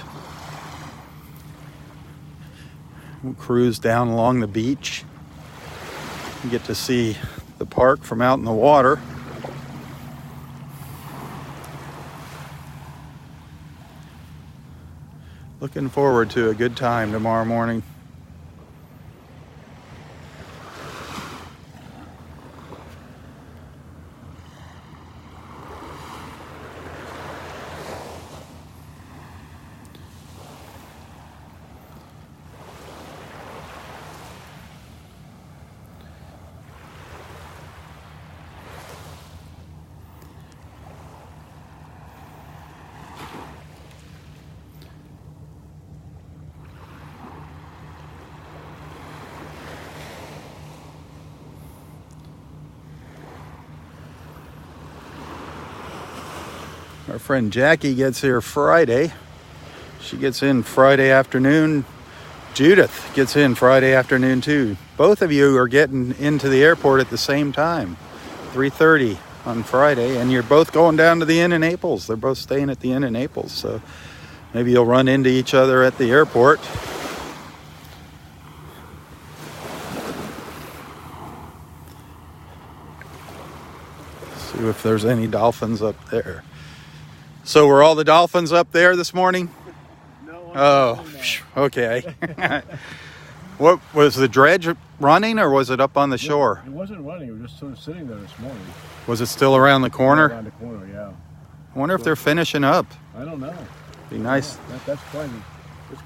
We'll cruise down along the beach. You get to see the park from out in the water. Looking forward to a good time tomorrow morning. Our friend Jackie gets here Friday. She gets in Friday afternoon. Judith gets in Friday afternoon too. Both of you are getting into the airport at the same time, 3:30 on Friday, and you're both going down to the Inn in Naples. They're both staying at the Inn in Naples, so maybe you'll run into each other at the airport. See if there's any dolphins up there. So were all the dolphins up there this morning? No. Oh, okay. What was the dredge running, or was it up on the shore? It wasn't running. It was just sort of sitting there this morning. Was it still around the corner? Around the corner, yeah. I wonder if they're finishing up. I don't know. Be nice. That's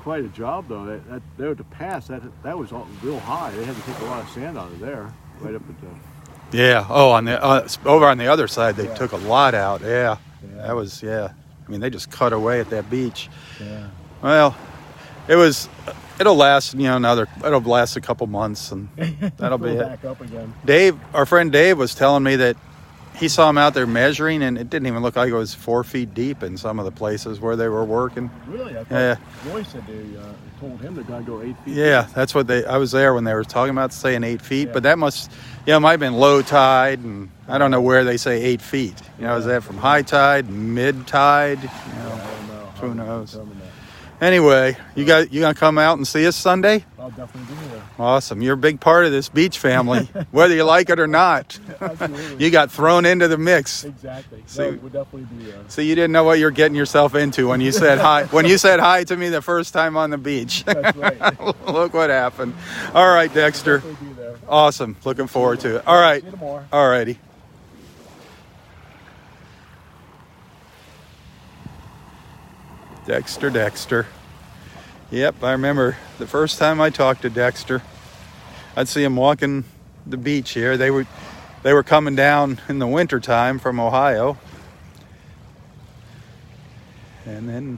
quite a job, though. There to pass that was all real high. They had to take a lot of sand out of there, right up at the. Yeah. Oh, on the over on the other side, they took a lot out. Yeah. That was I mean, they just cut away at that beach. Yeah. Well, it'll last. It'll last a couple months, and that'll be it. Back up again. Dave, our friend Dave, was telling me that he saw him out there measuring, and it didn't even look like it was 4 feet deep in some of the places where they were working. Really? I thought Roy said they told him they're going to go 8 feet. Yeah, that's what I was there when they were talking about saying 8 feet, but that must, it might have been low tide, and I don't know where they say 8 feet. Is that from high tide, mid tide? I don't know. Who knows? Anyway, you gonna come out and see us Sunday? I'll definitely be there. Awesome. You're a big part of this beach family, whether you like it or not. Absolutely. You got thrown into the mix. Exactly. So, we'll definitely be there. So you didn't know what you're getting yourself into when you said hi. When you said hi to me the first time on the beach. That's right. Look what happened. All right, Dexter. We'll definitely be there. Awesome. Looking forward to it. All right. See you tomorrow. All righty. Dexter. Yep, I remember the first time I talked to Dexter. I'd see him walking the beach here. They were coming down in the wintertime from Ohio. And then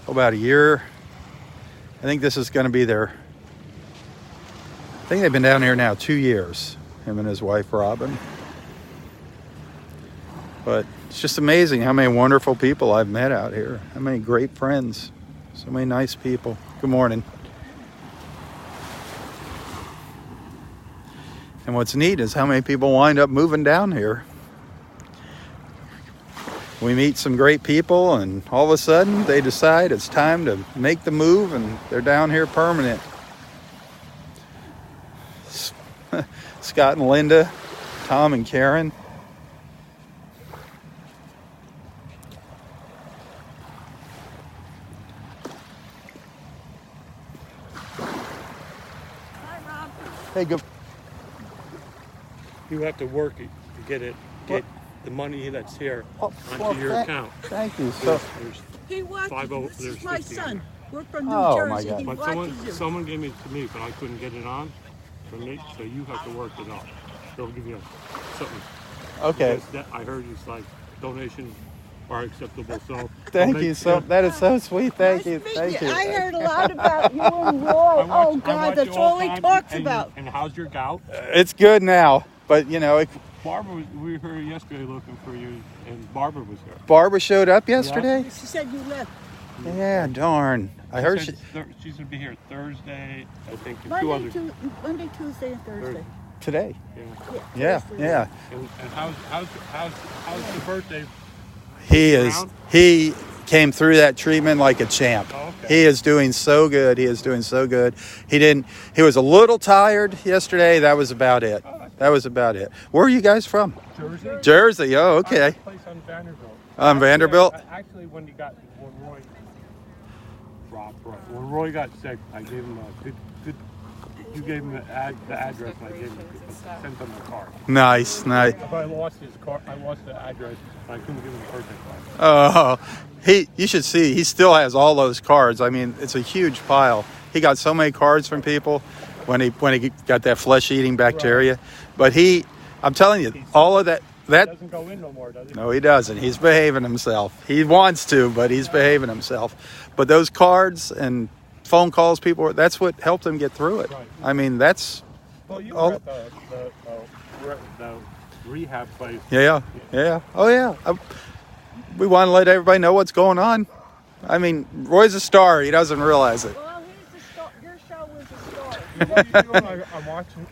about a year, I think this is going to be I think they've been down here now 2 years, him and his wife, Robin. But it's just amazing how many wonderful people I've met out here. How many great friends. So many nice people. Good morning. And what's neat is how many people wind up moving down here. We meet some great people, and all of a sudden they decide it's time to make the move, and they're down here permanent. Scott and Linda, Tom and Karen. Hi, Rob. Hey, good. You have to work it to get it. the money that's here Well, onto your account. Thank you. So, There's He watches. 50 This there's is my 50 son. in We're from New Oh, my Jersey. God. He But watches you. someone gave it to me, but I couldn't get it on for me, so you have to work it out. They'll give you something. okay. Because I heard it's like donations are acceptable, so. Thank you. So that is so sweet. Thank Nice you. to meet Thank you. I heard a lot about you and Roy. Oh, God, that's all he talks about. And how's your gout? It's good now, but you know, Barbara, we were here yesterday looking for you, and Barbara was here. Barbara showed up yesterday. She said you left. Yeah, darn. I heard she. She's gonna be here Thursday, I think, and Monday, Tuesday, and Thursday. Today. Yeah. Yeah. And how's the birthday? He came through that treatment like a champ. Oh, okay. He is doing so good. He is doing so good. He was a little tired yesterday. That was about it. That was about it. Where are you guys from? Jersey. Jersey. Oh, okay. Place on Vanderbilt. On Vanderbilt? Actually, when Roy got sick, I gave him a good. You gave him the address, and I gave him sent him the card. Nice. If I lost his car, I lost the address, and I couldn't give him the birthday card. Oh, you should see. He still has all those cards. I mean, it's a huge pile. He got so many cards from people when he got that flesh-eating bacteria. Right. But I'm telling you, all of that. That doesn't go in no more, does he? No, he doesn't. He's behaving himself. He wants to, but he's behaving himself. But those cards and phone calls, that's what helped him get through it. Right. I mean, that's... Well, you were at the rehab place. Yeah. Oh, yeah. We want to let everybody know what's going on. I mean, Roy's a star. He doesn't realize it. Well, he's a star. Your show was a star.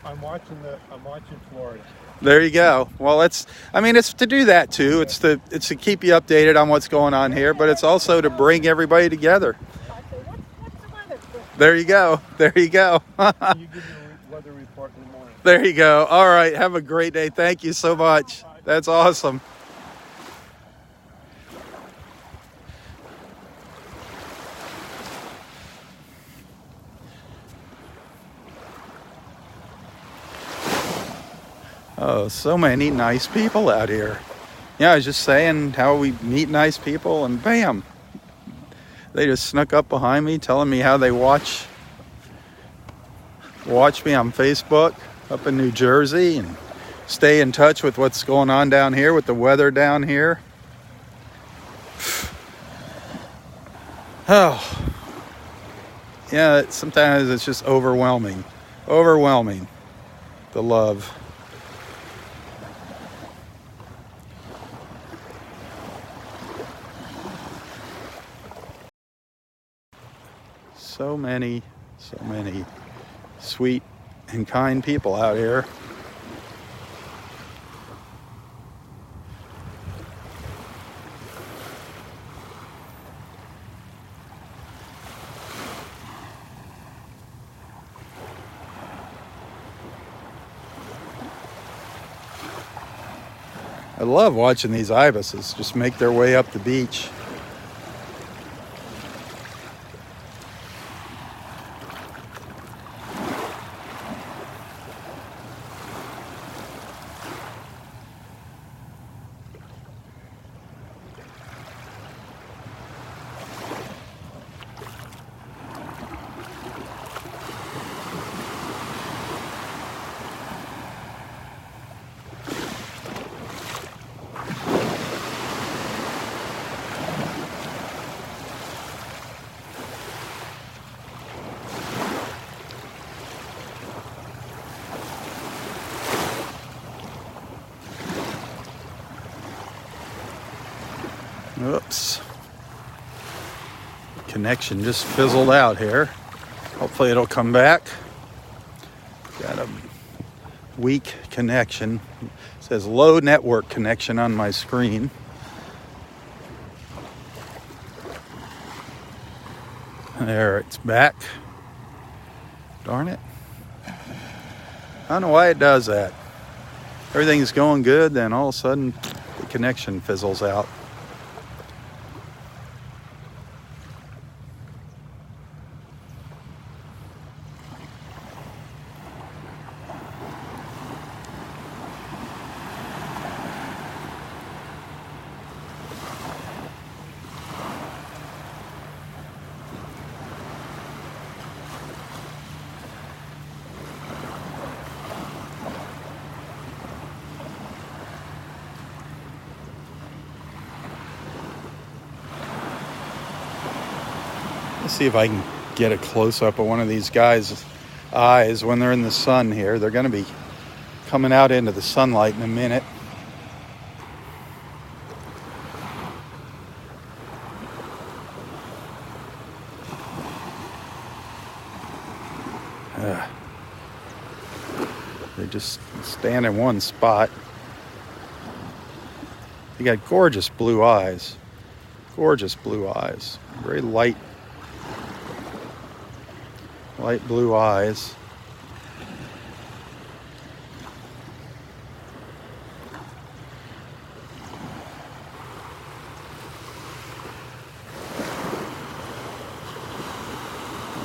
I'm watching Florida. There you go. Well, it's to do that too. It's to keep you updated on what's going on here, but it's also to bring everybody together. There you go. There you go. You give me a weather report in the morning. There you go. All right. Have a great day. Thank you so much. That's awesome. Oh, so many nice people out here. Yeah, I was just saying how we meet nice people, and bam, they just snuck up behind me telling me how they watch me on Facebook up in New Jersey and stay in touch with what's going on down here with the weather down here. Oh, yeah, sometimes it's just overwhelming, the love. So many sweet and kind people out here. I love watching these ibises just make their way up the beach. Oops. Connection just fizzled out here. Hopefully it'll come back. Got a weak connection. It says low network connection on my screen. There, it's back. Darn it. I don't know why it does that. Everything's going good, then all of a sudden the connection fizzles out. Let's see if I can get a close-up of one of these guys' eyes when they're in the sun here. They're going to be coming out into the sunlight in a minute. They just stand in one spot. They got gorgeous blue eyes. Gorgeous blue eyes. Very light blue eyes.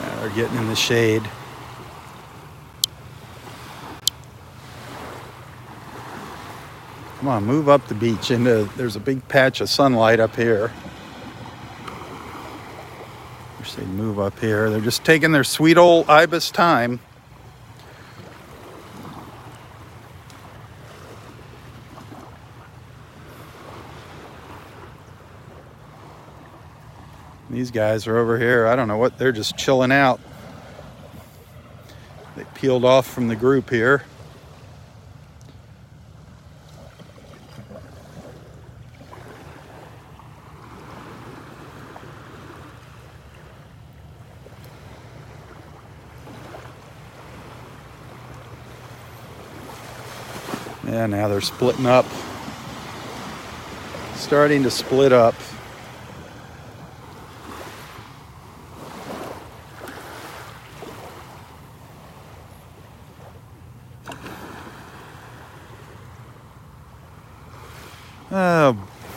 Now they're getting in the shade. Come on, move up the beach there's a big patch of sunlight up here. Wish they'd move up here. They're just taking their sweet old ibis time. These guys are over here. I don't know what, they're just chilling out. They peeled off from the group here. Yeah, now they're splitting up. Starting to split up.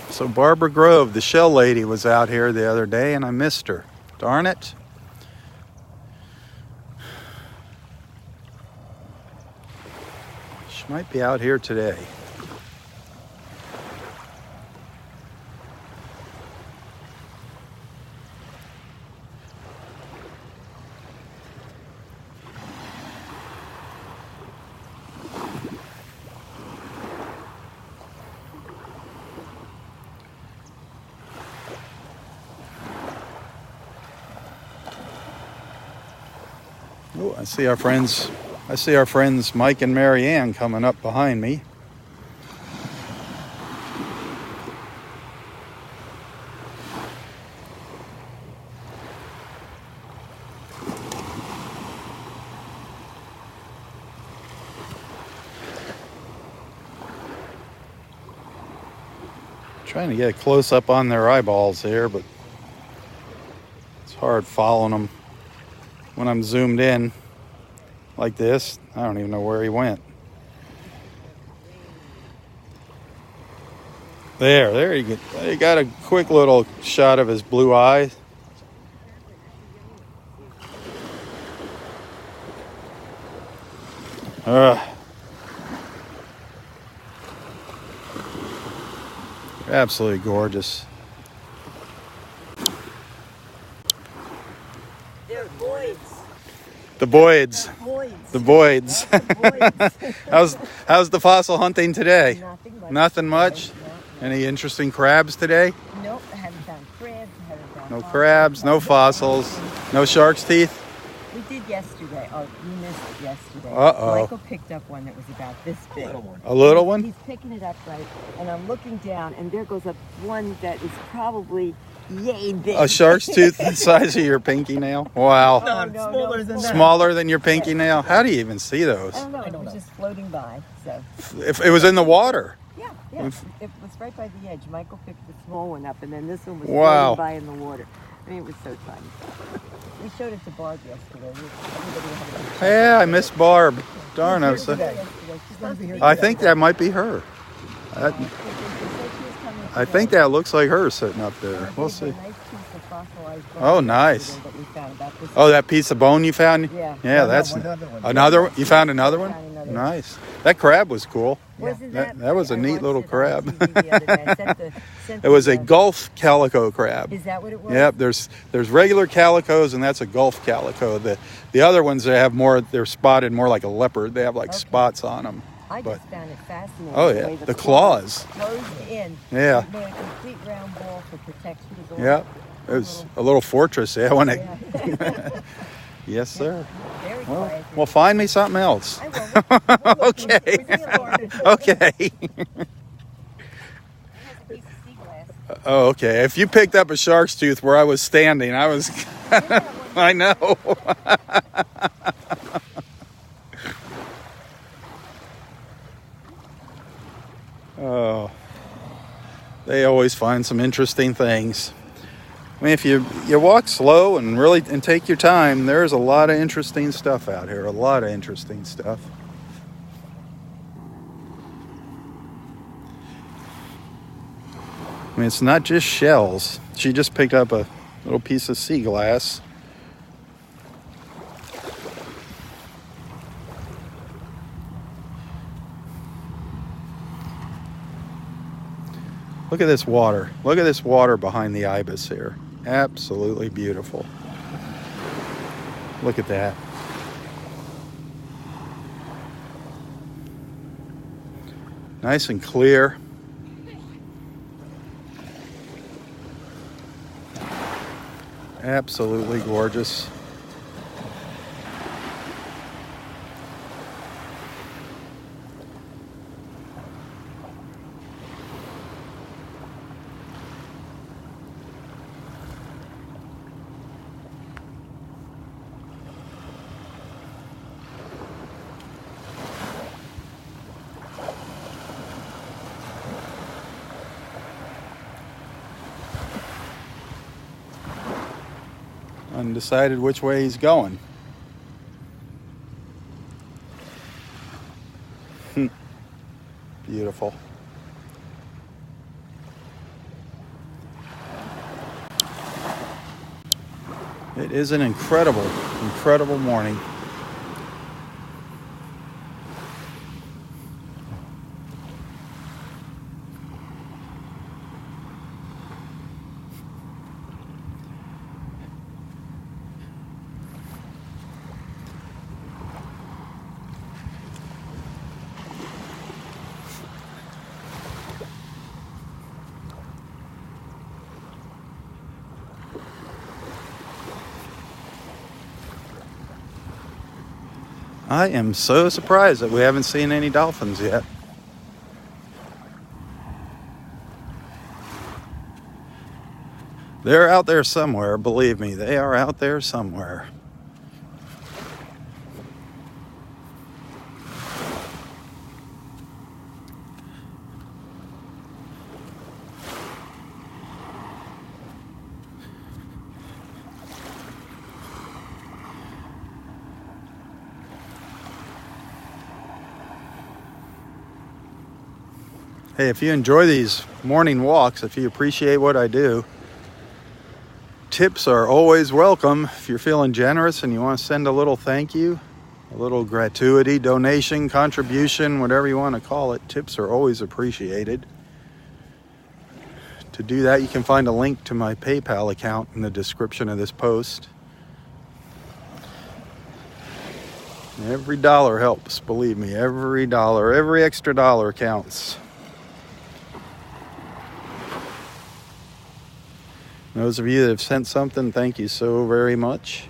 So Barbara Grove, the shell lady, was out here the other day and I missed her. Darn it. She might be out here today. Oh, I see our friends Mike and Mary Ann coming up behind me. Trying to get a close up on their eyeballs here, but it's hard following them when I'm zoomed in like this. I don't even know where he went. There you go. You got a quick little shot of his blue eye. Absolutely gorgeous. They're Boyds. The Boyds. Boyds. The Boyds. Boyds. How's the fossil hunting today? Nothing much. Nothing much? No. Any interesting crabs today? Nope, I haven't found crabs. I haven't found No fossils. crabs, no fossils, no shark's teeth? We did yesterday. Oh, you missed it yesterday. Uh-oh. Michael picked up one that was about this big. A little one? He's picking it up, right, and I'm looking down, and there goes up one that is probably yay big. A shark's tooth the size of your pinky nail? Wow. No, smaller than that. Smaller than your pinky nail? How do you even see those? I don't know. It was just floating by. So. If it was in the water. Yeah. It was right by the edge. Michael picked the small one up, and then this one was Wow. floating by in the water. I mean, it was so fun. We showed it to Barb yesterday. Everybody had a picture. Yeah, I miss Barb. Darn, I was. Yesterday. She's going to be here I today. think that might be her. I think that looks like her sitting up there. We'll There's a see. nice piece of fossilized bone Oh, nice. that we found about this. Oh, that piece of bone you found? Yeah. Yeah, that's another one. You found another one? Found another one. Nice. That crab was cool. Wasn't That was a I neat watched little it on crab. TV the other day. I sent It was a the- Gulf calico crab. Is that what it was? Yep, there's regular calicos and that's a Gulf calico. The other ones they have more, they're spotted more like a leopard. They have like Okay. spots on them. I But just found it fascinating. oh the yeah, way the claws. closed in. Yeah. It made a complete round ball for protection. Yep. It was a little fortress, yeah, when it... Yeah. Yes, sir. Very Well, quiet. well, find me something else. I will. We're looking. Okay. We're seeing Lauren. Okay. He has a piece of sea glass. Oh, okay. If you picked up a shark's tooth where I was standing, I was... I know. Oh, they always find some interesting things. I mean, if you walk slow and really take your time, there's a lot of interesting stuff out here. A lot of interesting stuff. I mean, it's not just shells. She just picked up a little piece of sea glass. Look at this water. Look at this water behind the ibis here. Absolutely beautiful. Look at that. Nice and clear. Absolutely gorgeous. Undecided which way he's going. Beautiful. It is an incredible, incredible morning. I am so surprised that we haven't seen any dolphins yet. They're out there somewhere, believe me, they are out there somewhere. Hey, if you enjoy these morning walks, if you appreciate what I do, tips are always welcome. If you're feeling generous and you want to send a little thank you, a little gratuity, donation, contribution, whatever you want to call it, tips are always appreciated. To do that, you can find a link to my PayPal account in the description of this post. Every dollar helps, believe me, every dollar, every extra dollar counts. Those of you that have sent something, thank you so very much.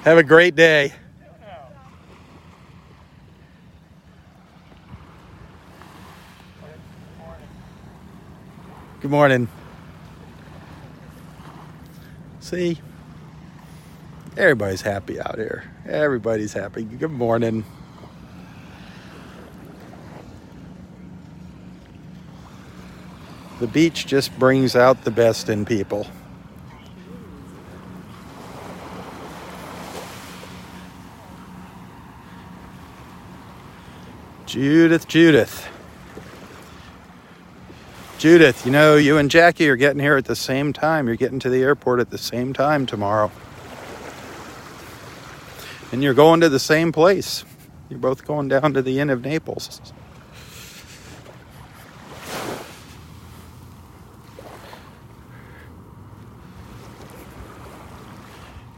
Have a great day. Good morning. See? Everybody's happy out here. Everybody's happy. Good morning. The beach just brings out the best in people. Judith. Judith, you know, you and Jackie are getting here at the same time. You're getting to the airport at the same time tomorrow. And you're going to the same place. You're both going down to the Inn of Naples.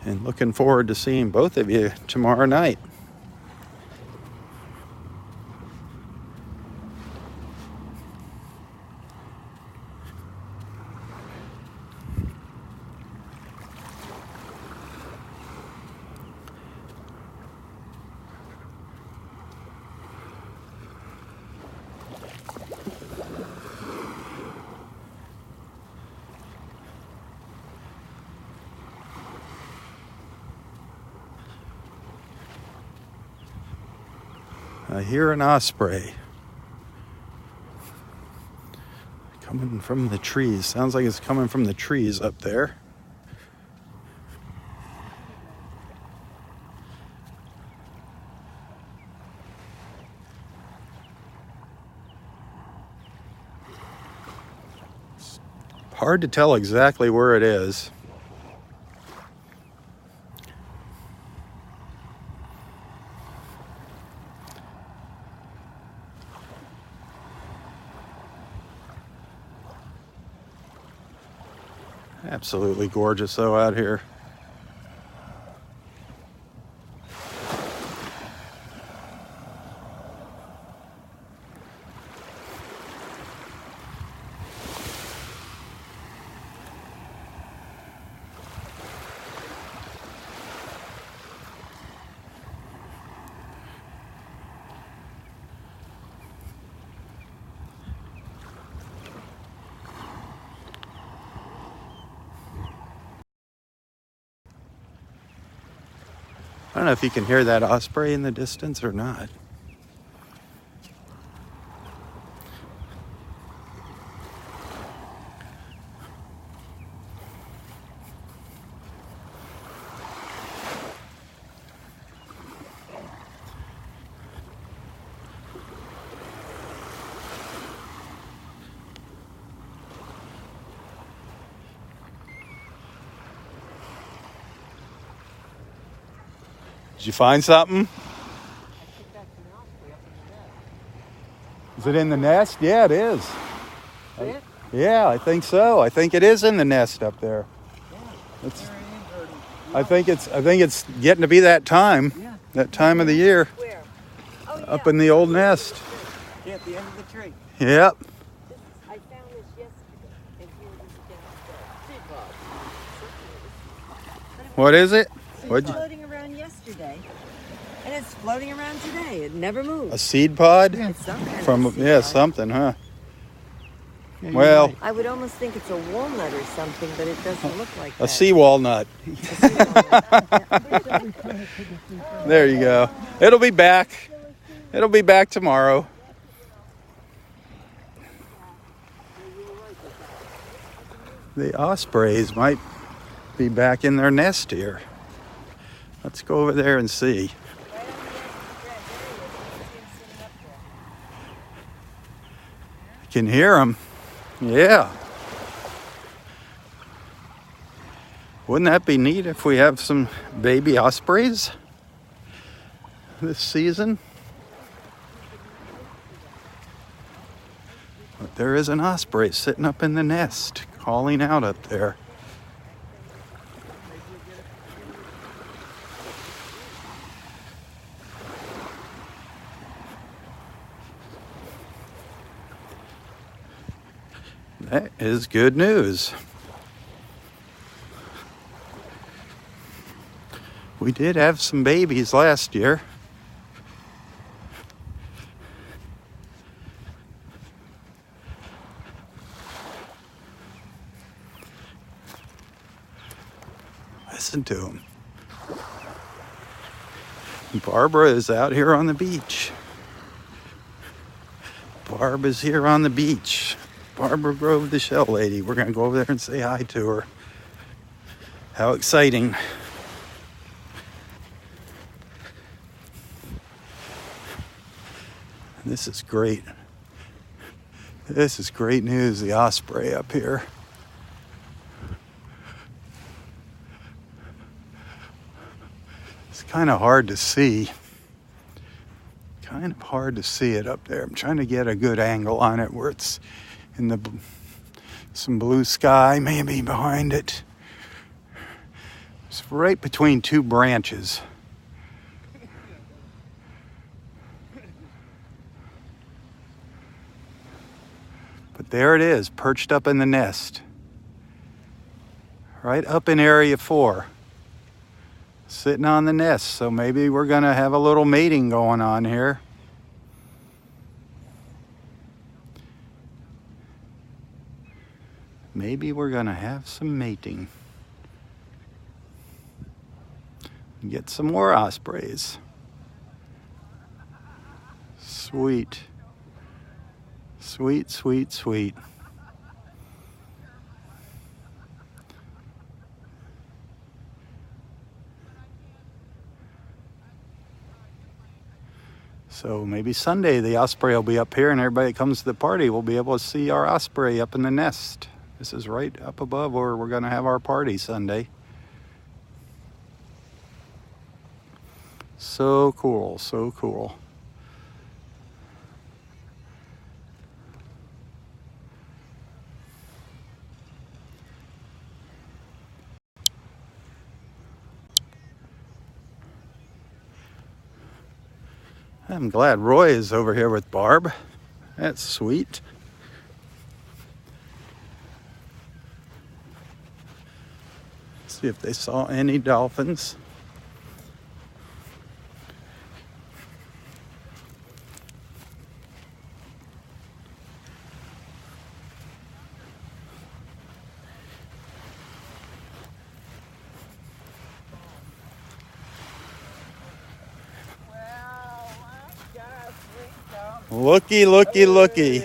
And looking forward to seeing both of you tomorrow night. I hear an osprey coming from the trees. Sounds like it's coming from the trees up there. It's hard to tell exactly where it is. Absolutely gorgeous though out here. I don't know if you can hear that osprey in the distance or not. Did you find something? Is it in the nest? Yeah, it is. Yeah, I think so. I think it is in the nest up there. I think it's getting to be that time. That time of the year. Where? Oh, yeah. Up in the old nest. Yeah, at the end of the tree. Yep. I found this yesterday, and here it is again. Seed pod. What is it? It was floating around yesterday, and it's floating around today. It never moves. A seed pod? It's some kind From of seed pod. Something, huh? Well, I would almost think it's a walnut or something, but it doesn't look like that. a sea walnut. There you go. It'll be back. It'll be back tomorrow. The ospreys might be back in their nest here. Let's go over there and see. You can hear them. Yeah. Wouldn't that be neat if we have some baby ospreys this season? But there is an osprey sitting up in the nest, calling out up there. That is good news. We did have some babies last year. Listen to them. Barbara is out here on the beach. Barb is here on the beach. Barbara Grove, the shell lady. We're going to go over there and say hi to her. How exciting. This is great. This is great news, the osprey up here. It's kind of hard to see. Kind of hard to see it up there. I'm trying to get a good angle on it where it's in the some blue sky maybe behind it. It's right between two branches. But there it is, perched up in the nest. Right up in area 4. Sitting on the nest, so maybe we're gonna have a little mating going on here. Maybe we're gonna have some mating. Get some more ospreys. Sweet. Sweet, sweet, sweet. So maybe Sunday the osprey will be up here, and everybody that comes to the party will be able to see our osprey up in the nest. This is right up above where we're going to have our party Sunday. So cool, so cool. I'm glad Roy is over here with Barb. That's sweet. See if they saw any dolphins. Looky, looky, looky.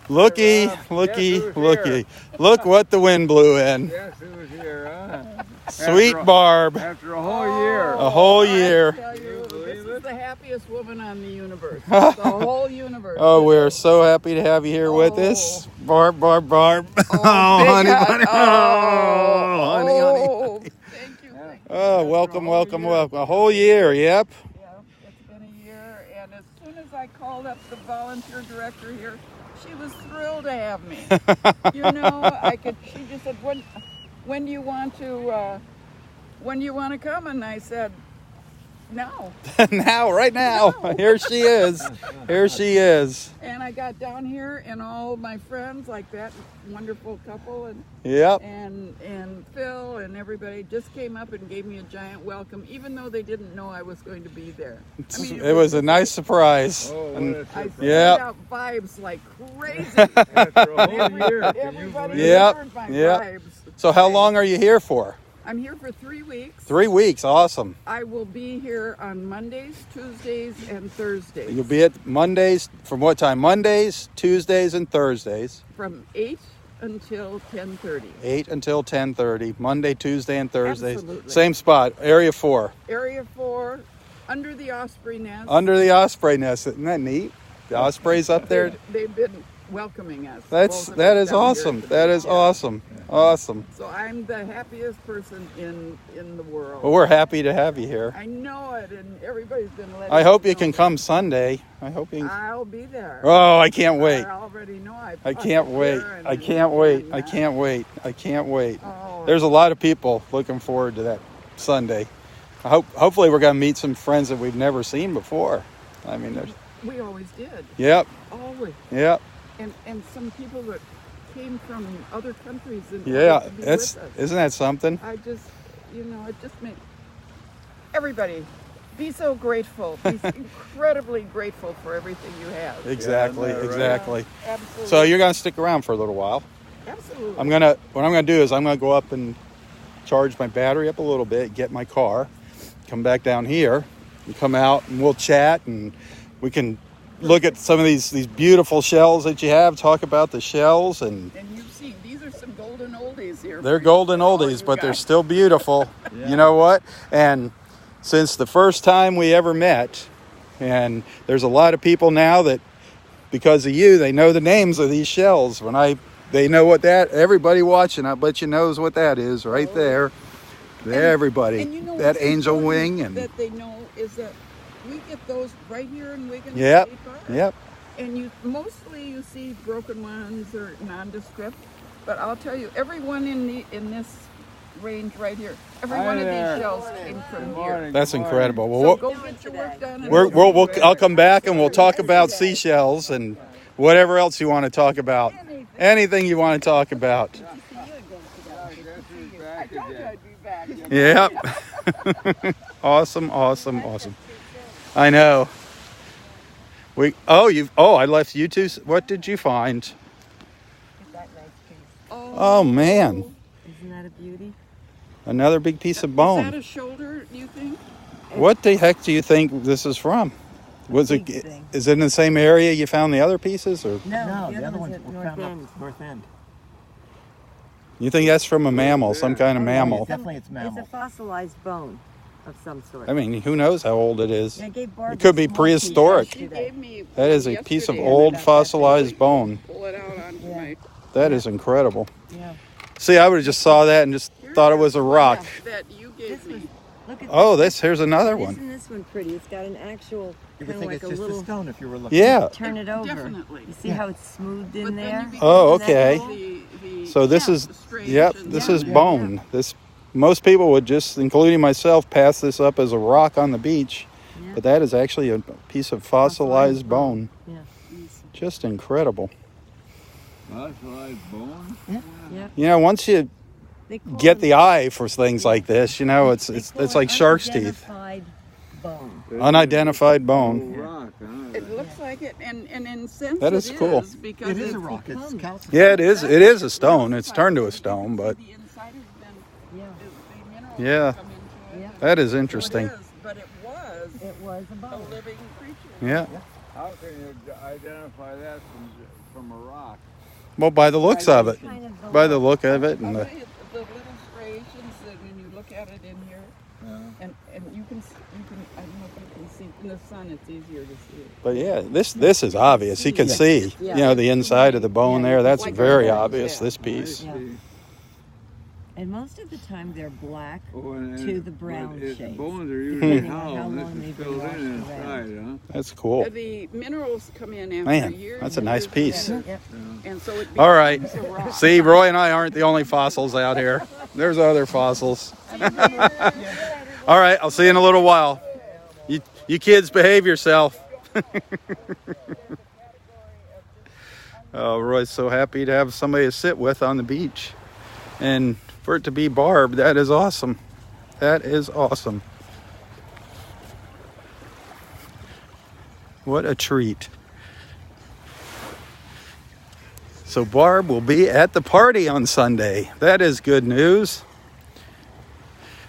Looky, looky, looky. Look what the wind blew in. Guess who's here, huh? Sweet Barb. After a whole year. A whole year. I tell you, this is the happiest woman on the universe. The whole universe. Oh, we're so happy to have you here with us. Barb, Barb, Barb. Oh, honey, honey. Oh, honey, honey. Thank you. Oh, welcome, welcome, welcome. A whole year, yep. Yeah, it's been a year, and as soon as I called up the volunteer director here, she was thrilled to have me. You know, she just said, when do you want to come? And I said, now. Now, right now. Here she is. Here she is. And I got down here, and all my friends, like that wonderful couple, and Yep. and Phil and everybody just came up and gave me a giant welcome, even though they didn't know I was going to be there. I mean, It was a nice surprise. Oh, what And- a I surprise. sent Yep. out vibes like crazy. After a whole year. Can you Everybody believe it? Yep, heard my yep. vibes. So how long are you here for? I'm here for 3 weeks. 3 weeks. Awesome. I will be here on Mondays, Tuesdays, and Thursdays. You'll be at Mondays. From what time? Mondays, Tuesdays, and Thursdays. From 8 until 10:30. 8 until 10:30. Monday, Tuesday, and Thursdays. Absolutely. Same spot. Area 4. Area 4, under the osprey nest. Under the osprey nest. Isn't that neat? The osprey's up there. They've been welcoming us. That both of is us down here awesome. at the That is beach. awesome. Awesome. So I'm the happiest person in the world. Well, we're happy to have you here. I know it, and everybody's been letting I hope me you know can that. come Sunday. I hope you can. I'll be there. Oh, I can't wait. I already know. I can't wait. I can't wait. I can't wait. I can't wait. Oh, There's a lot of people looking forward to that Sunday. Hopefully we're going to meet some friends that we've never seen before. I mean, there's. we always did. Yep. Always. Yep. And some people that came from other countries and Yeah. wanted to be That's with us. isn't that something? I just, it just makes everybody be so grateful. Be incredibly grateful for everything you have. Exactly. Yeah, isn't that right? Exactly. Absolutely. So you're going to stick around for a little while. Absolutely. What I'm gonna do is I'm gonna go up and charge my battery up a little bit, get my car, come back down here, and come out, and we'll chat, and we can look at some of these beautiful shells that you have. Talk about the shells, and And you've seen, these are some golden oldies here. they're for golden all oldies, you but they're guys. still beautiful. Yeah. You know what? And since the first time we ever met, and there's a lot of people now that, because of you, they know the names of these shells. They know what everybody watching, I bet you knows what that is right there. Everybody. And you know that what's angel important wing and that they know is that we get those right here in Wigan Yep. State Park. Yep. And you see broken ones or nondescript, but I'll tell you, everyone in this range right here, every Hi one of there. these shells came from Good here. morning. That's good morning. incredible. So Well, go get your work done. and I'll come back and we'll talk about seashells and whatever else you want to talk about. Anything you want to talk about. I guess he's back I told you again. I'd be back. Yep. Awesome. I know. I left you two. What did you find? That nice piece. Oh man. Isn't that a beauty? Another big piece of Is that bone. a shoulder, do you think? What the heck do you think this is from? Was it? Big thing. Is it in the same area you found the other pieces, or No, the other ones at were North found End. up North End. you think that's from a mammal, some kind of mammal? Definitely it's mammal. It's a fossilized bone of some sort. I mean, who knows how old it is? I gave Barb It could a be small prehistoric. piece She yesterday. gave me That is a one piece of yesterday. old fossilized bone. Pull it out onto Yeah. my. That is incredible. Yeah. See, I would have just saw that and just thought it was a rock. That you gave This was, me. look at Oh, here's another one. Isn't this one pretty? It's got an actual You kind would of think like it's a just little. a stone if you were looking. Yeah. Turn it over. Definitely. You see how it's smoothed in But then there? you Oh, become okay. the So this is, strange yep, and this down is there. bone. This, most people would just, including myself, pass this up as a rock on the beach. Yeah. But that is actually a piece of fossilized bone. Yeah. Just incredible. Fossilized bone? Yeah. You know, once you They call get it- the eye for things like this, you know, it's they call like it shark's teeth. unidentified bone. Unidentified Oh, bone. rock, huh? It looks like it, and in a sense That is it cool. is because It is it's a rock. It's become- calcium. Yeah, it is. It is a stone. It's turned to a stone, but The inside has been, Yeah. the minerals Yeah. come into it. Yeah. that is So it interesting. is, but it was It was a a bone. living creature. Yeah. How can you identify that from a rock? Well, by the looks of it, Kind of by the look of it, I'll and tell the, you, the little striations that when you look at it in here, and you can, I don't know if you can see, in the sun it's easier to see it. but yeah, this is obvious. You can see, you know, the inside of the bone there. That's Like very a- obvious. yeah. This piece. Yeah. And most of the time they're black Oh, and to the brown but shades. bones are usually Depending on how hollow, long and this they've is been filled washed in around. inside, huh? That's cool. The minerals come in after Man, years. that's a and nice years piece. together, Yep. And so it All right. becomes a rock. See, Roy and I aren't the only fossils out here. There's other fossils. All right, I'll see you in a little while. You kids behave yourself. Oh, Roy's so happy to have somebody to sit with on the beach. And for it to be Barb, that is awesome. That is awesome. What a treat. So Barb will be at the party on Sunday. That is good news.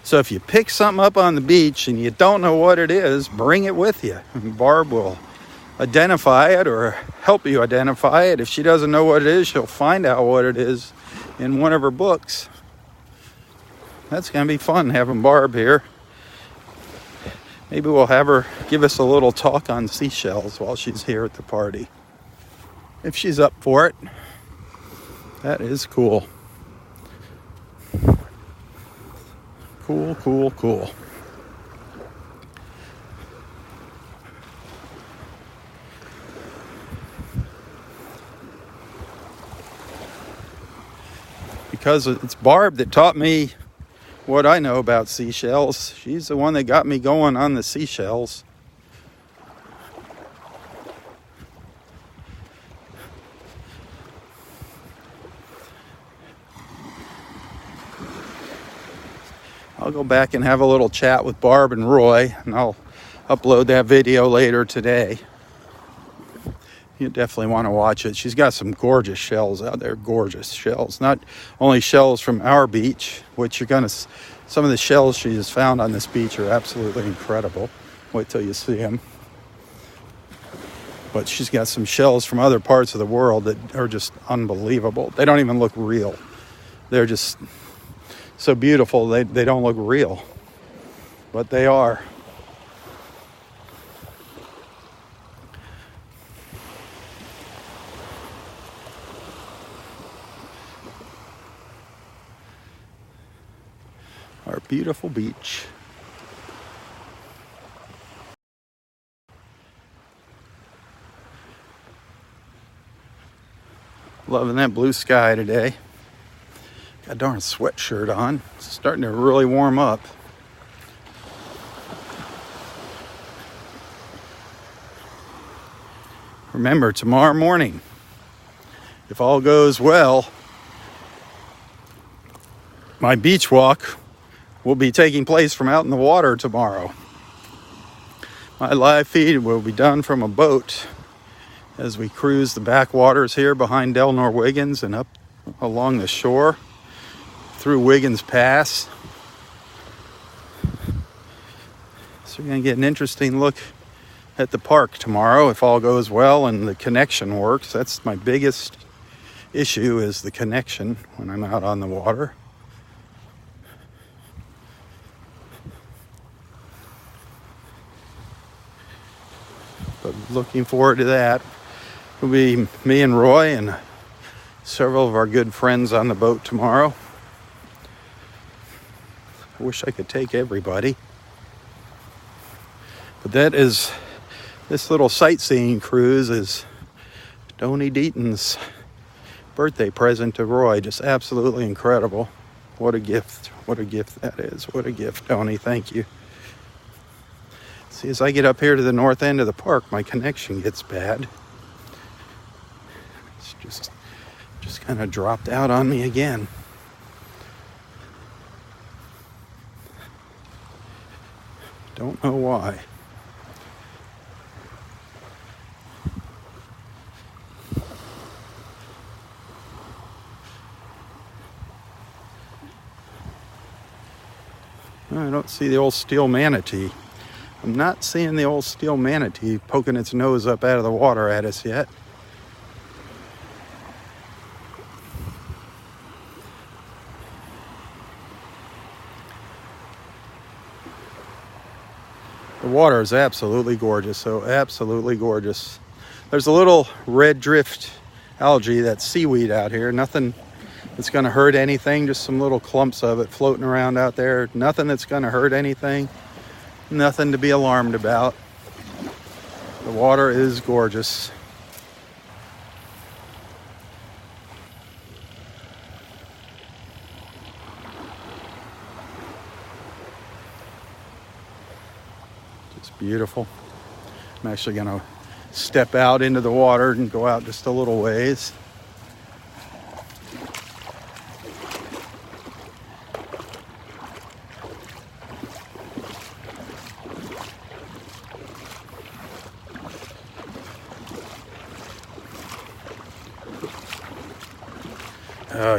So if you pick something up on the beach and you don't know what it is, bring it with you. Barb will identify it or help you identify it. If she doesn't know what it is, she'll find out what it is in one of her books. That's going to be fun having Barb here. Maybe we'll have her give us a little talk on seashells while she's here at the party. If she's up for it. That is cool. Cool, cool, cool. Because it's Barb that taught me what I know about seashells. She's the one that got me going on the seashells. I'll go back and have a little chat with Barb and Roy, and I'll upload that video later today. You definitely want to watch it. She's got some gorgeous shells out there, gorgeous shells. Not only shells from our beach, which you're going to, some of the shells she has found on this beach are absolutely incredible. Wait till you see them. But she's got some shells from other parts of the world that are just unbelievable. They don't even look real. They're just so beautiful, they don't look real. But they are. Our beautiful beach. Loving that blue sky today. Got a darn sweatshirt on. It's starting to really warm up. Remember, tomorrow morning, if all goes well, my beach walk will be taking place from out in the water tomorrow. My live feed will be done from a boat as we cruise the backwaters here behind Delnor Wiggins and up along the shore through Wiggins Pass. So we're going to get an interesting look at the park tomorrow if all goes well and the connection works. That's my biggest issue, is the connection when I'm out on the water. But looking forward to that. It'll be me and Roy and several of our good friends on the boat tomorrow. I wish I could take everybody. But this little sightseeing cruise is Donnie Deaton's birthday present to Roy. Just absolutely incredible. What a gift. What a gift that is. What a gift, Donnie. Thank you. See, as I get up here to the north end of the park, my connection gets bad. It's just kind of dropped out on me again. Don't know why. I don't see the old steel manatee. I'm not seeing the old steel manatee poking its nose up out of the water at us yet. The water is absolutely gorgeous, so absolutely gorgeous. There's a little red drift algae, that's seaweed out here. Nothing that's going to hurt anything, just some little clumps of it floating around out there. Nothing that's going to hurt anything. Nothing to be alarmed about. The water is gorgeous. Just beautiful. I'm actually going to step out into the water and go out just a little ways.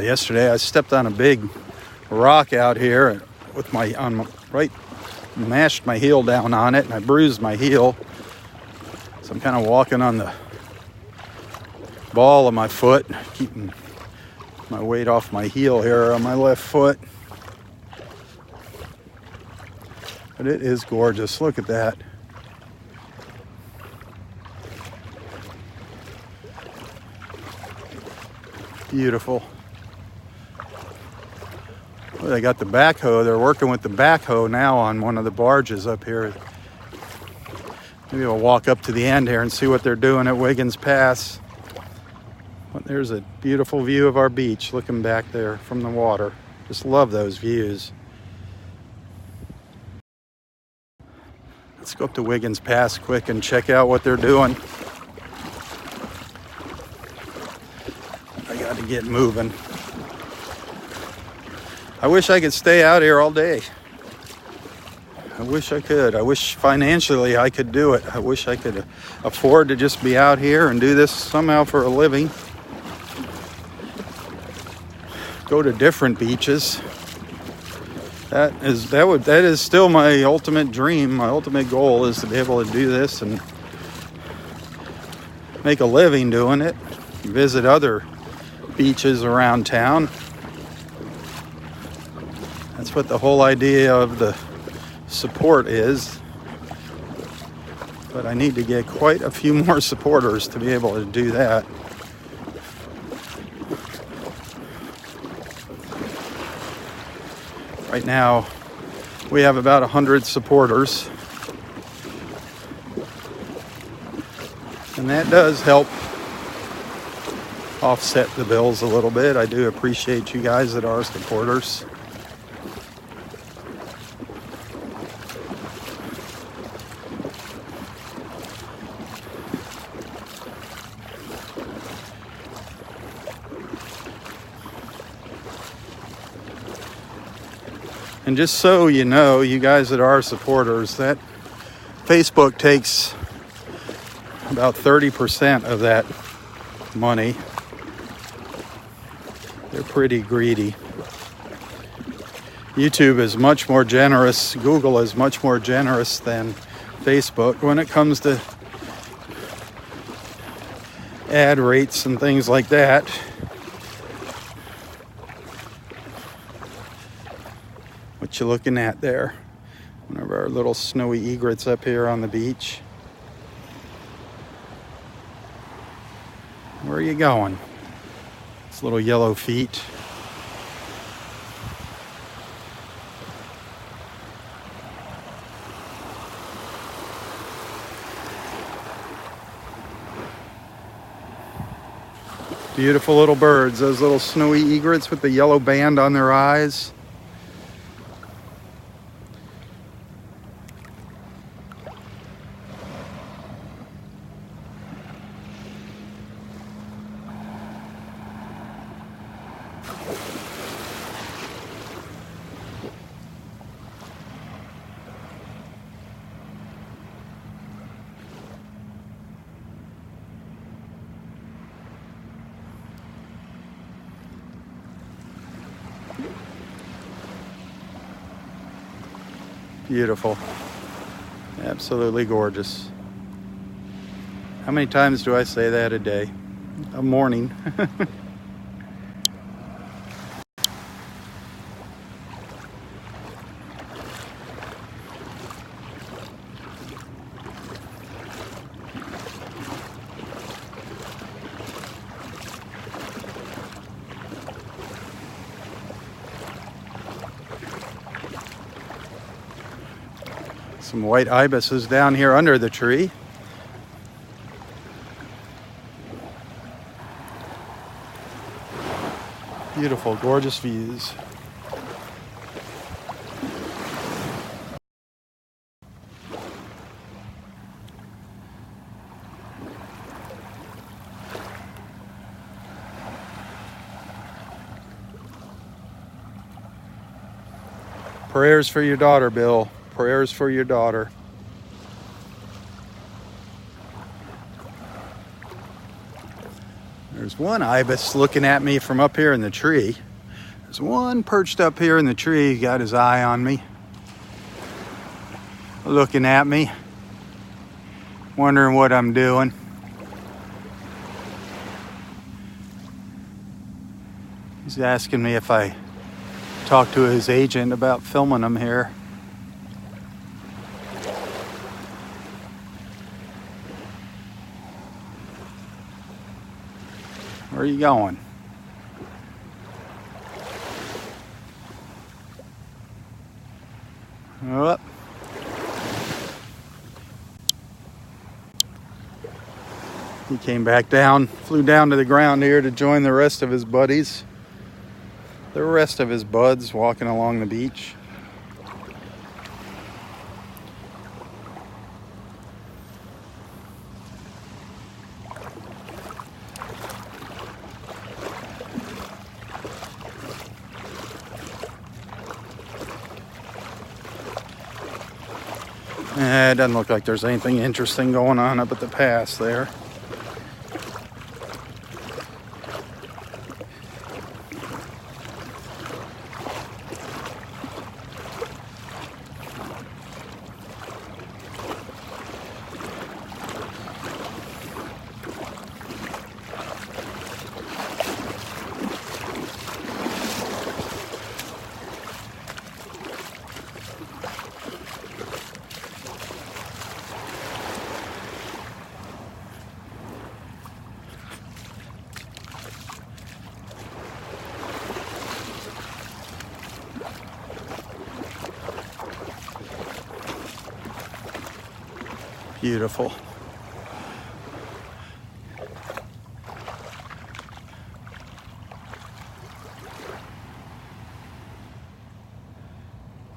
Yesterday I stepped on a big rock out here with mashed my heel down on it, and I bruised my heel. So I'm kind of walking on the ball of my foot, keeping my weight off my heel here on my left foot. But it is gorgeous. Look at that. Beautiful. Well, they got the backhoe. They're working with the backhoe now on one of the barges up here. Maybe we'll walk up to the end here and see what they're doing at Wiggins Pass. But there's a beautiful view of our beach looking back there from the water. Just love those views. Let's go up to Wiggins Pass quick and check out what they're doing. I got to get moving. I wish I could stay out here all day. I wish I could. I wish financially I could do it. I wish I could afford to just be out here and do this somehow for a living. Go to different beaches. That is still my ultimate dream. My ultimate goal is to be able to do this and make a living doing it. Visit other beaches around town. That's what the whole idea of the support is. But I need to get quite a few more supporters to be able to do that. Right now, we have about 100 supporters. And that does help offset the bills a little bit. I do appreciate you guys that are supporters. And just so you know, you guys that are supporters, that Facebook takes about 30% of that money. They're pretty greedy. YouTube is much more generous. Google is much more generous than Facebook when it comes to ad rates and things like that. What you looking at there? One of our little snowy egrets up here on the beach. Where are you going? It's little yellow feet. Beautiful little birds, those little snowy egrets with the yellow band on their eyes. Beautiful. Absolutely gorgeous. How many times do I say that a day? A morning. Some white ibises down here under the tree. Beautiful, gorgeous views. Prayers for your daughter, Bill. Prayers for your daughter. There's one ibis looking at me from up here in the tree. There's one perched up here in the tree, got his eye on me. Looking at me. Wondering what I'm doing. He's asking me if I talk to his agent about filming him here. Where are you going? Oh. He came back down, flew down to the ground here to join the rest of his buddies. The rest of his buds walking along the beach. It doesn't look like there's anything interesting going on up at the pass there. Beautiful.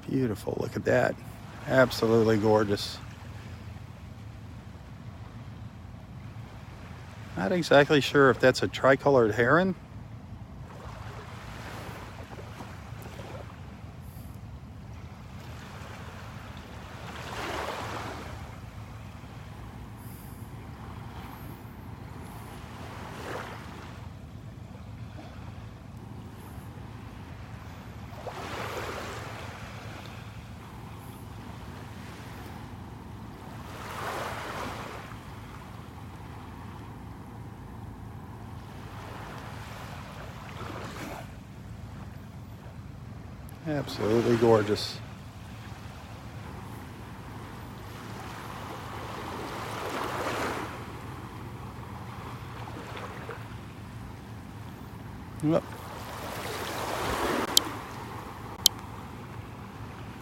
Beautiful, look at that. Absolutely gorgeous. Not exactly sure if that's a tricolored heron. Absolutely gorgeous. Look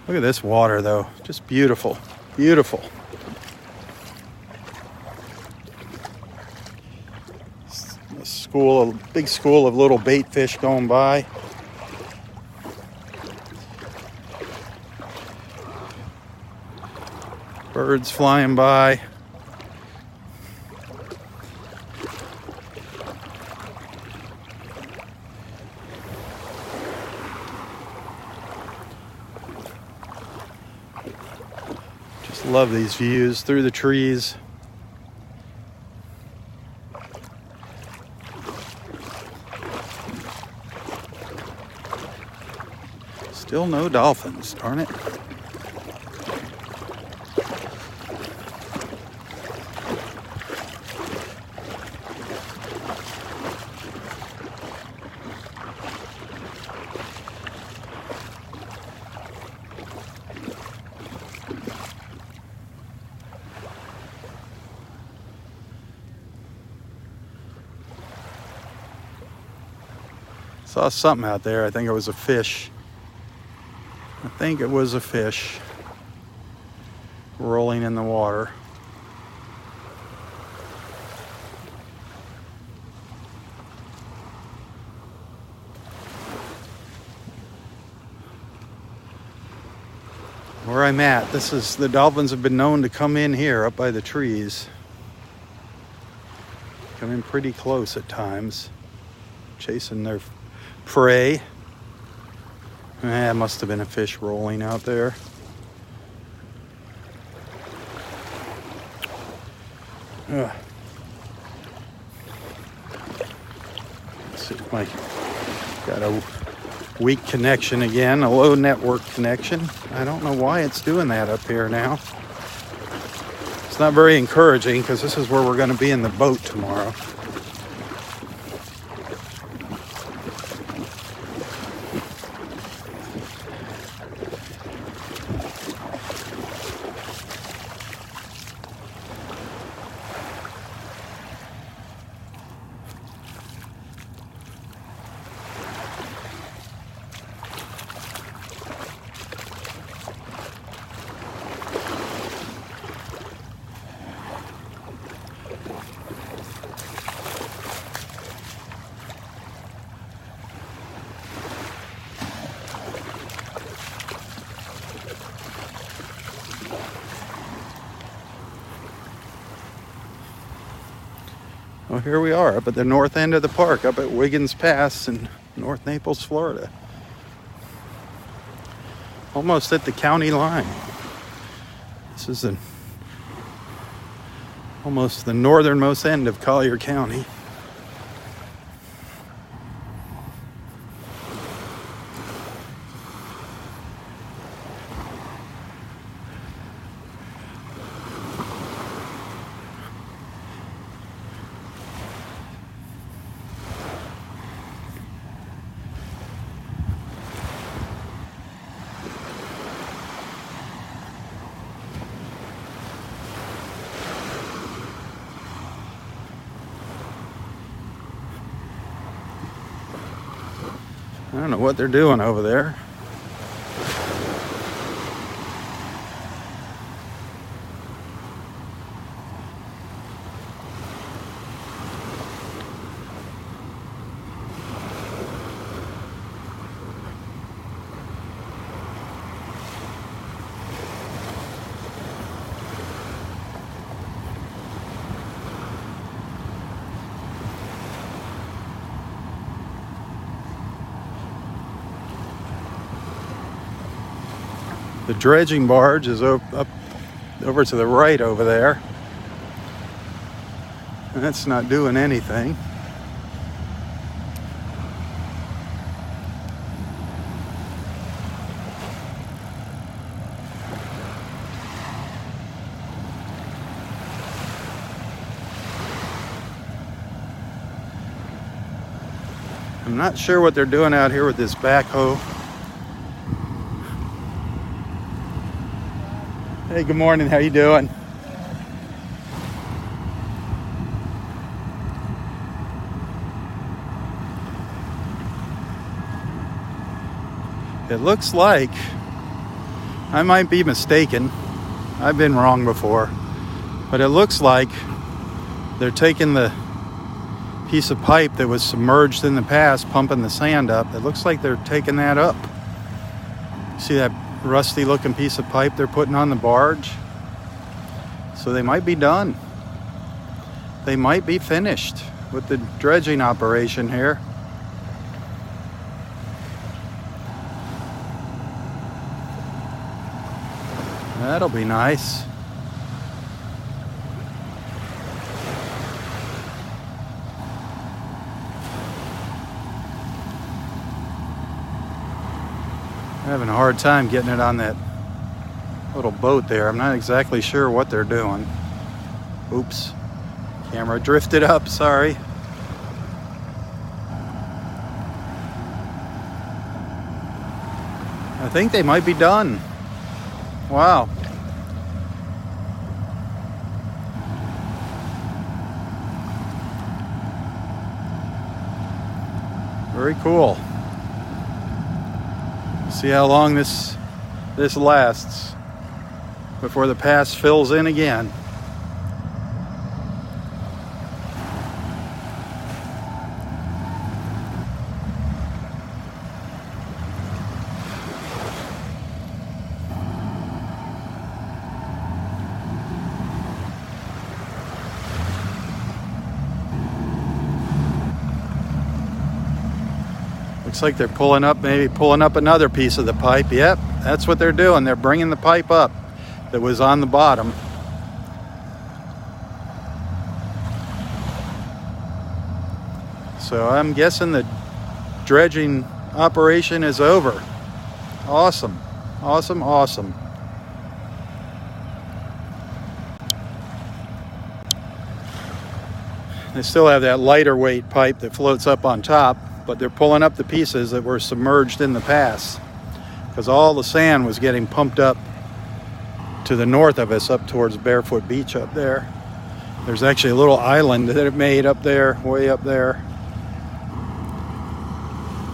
at this water though, just beautiful, beautiful. A big school of little bait fish going by. Birds flying by. Just love these views through the trees. Still no dolphins, darn it. Saw something out there. I think it was a fish. I think it was a fish rolling in the water. Where I'm at, the dolphins have been known to come in here up by the trees. Come in pretty close at times, chasing their prey. It must have been a fish rolling out there. Ugh. Let's see if I got a weak connection again, a low network connection. I don't know why it's doing that up here now. It's not very encouraging because this is where we're going to be in the boat tomorrow. Well, here we are up at the north end of the park, up at Wiggins Pass in North Naples, Florida. Almost at the county line. This is almost the northernmost end of Collier County. I don't know what they're doing over there. The dredging barge is up over to the right over there. And that's not doing anything. I'm not sure what they're doing out here with this backhoe. Hey, good morning. How you doing? It looks like, I might be mistaken, I've been wrong before, but it looks like they're taking the piece of pipe that was submerged in the past, pumping the sand up. It looks like they're taking that up. See that rusty looking piece of pipe they're putting on the barge? So they might be done. They might be finished with the dredging operation here. That'll be nice. I'm having a hard time getting it on that little boat there. I'm not exactly sure what they're doing. Oops. Camera drifted up, sorry. I think they might be done. Wow. Very cool. See how long this lasts before the pass fills in again. Looks like they're maybe pulling up another piece of the pipe. Yep, that's what they're doing. They're bringing the pipe up that was on the bottom. So I'm guessing the dredging operation is over. Awesome, awesome, awesome. They still have that lighter weight pipe that floats up on top, but they're pulling up the pieces that were submerged in the pass because all the sand was getting pumped up to the north of us, up towards Barefoot Beach up there. There's actually a little island that it made up there, way up there.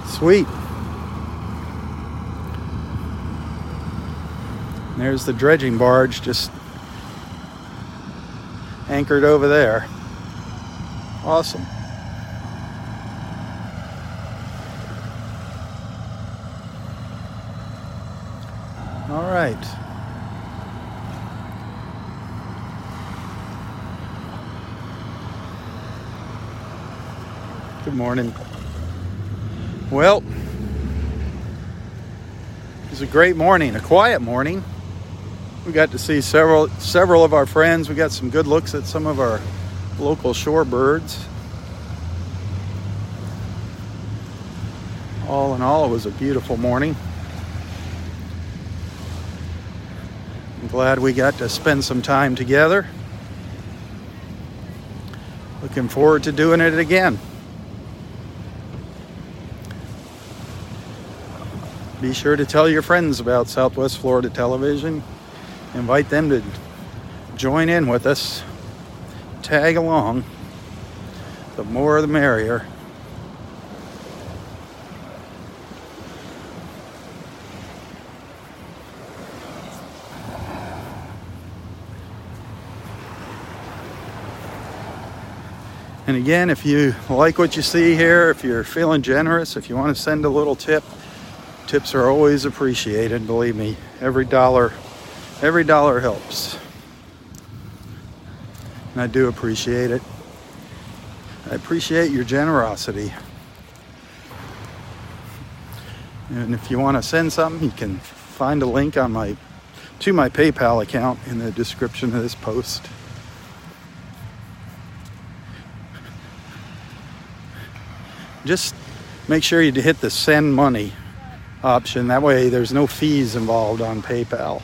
Sweet. And there's the dredging barge just anchored over there. Awesome. All right. Good morning. Well, it was a great morning, a quiet morning. We got to see several of our friends. We got some good looks at some of our local shorebirds. All in all, it was a beautiful morning. I'm glad we got to spend some time together. Looking forward to doing it again. Be sure to tell your friends about Southwest Florida Television. Invite them to join in with us. Tag along. The more the merrier. And again, if you like what you see here, if you're feeling generous, if you want to send a little tip, tips are always appreciated. Believe me, every dollar helps. And I do appreciate it. I appreciate your generosity. And if you want to send something, you can find a link on to my PayPal account in the description of this post. Just make sure you hit the send money option. That way there's no fees involved on PayPal.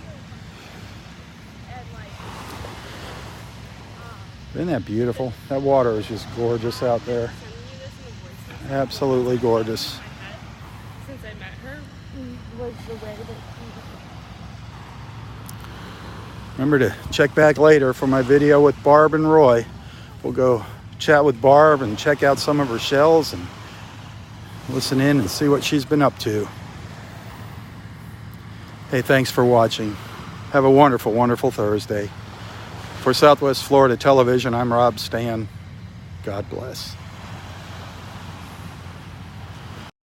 Isn't that beautiful? That water is just gorgeous out there. Absolutely gorgeous. Since I met her, was the way that Remember to check back later for my video with Barb and Roy. We'll go chat with Barb and check out some of her shells and listen in and see what she's been up to. Hey, thanks for watching. Have a wonderful, wonderful Thursday. For Southwest Florida Television, I'm Robb Stan. God bless.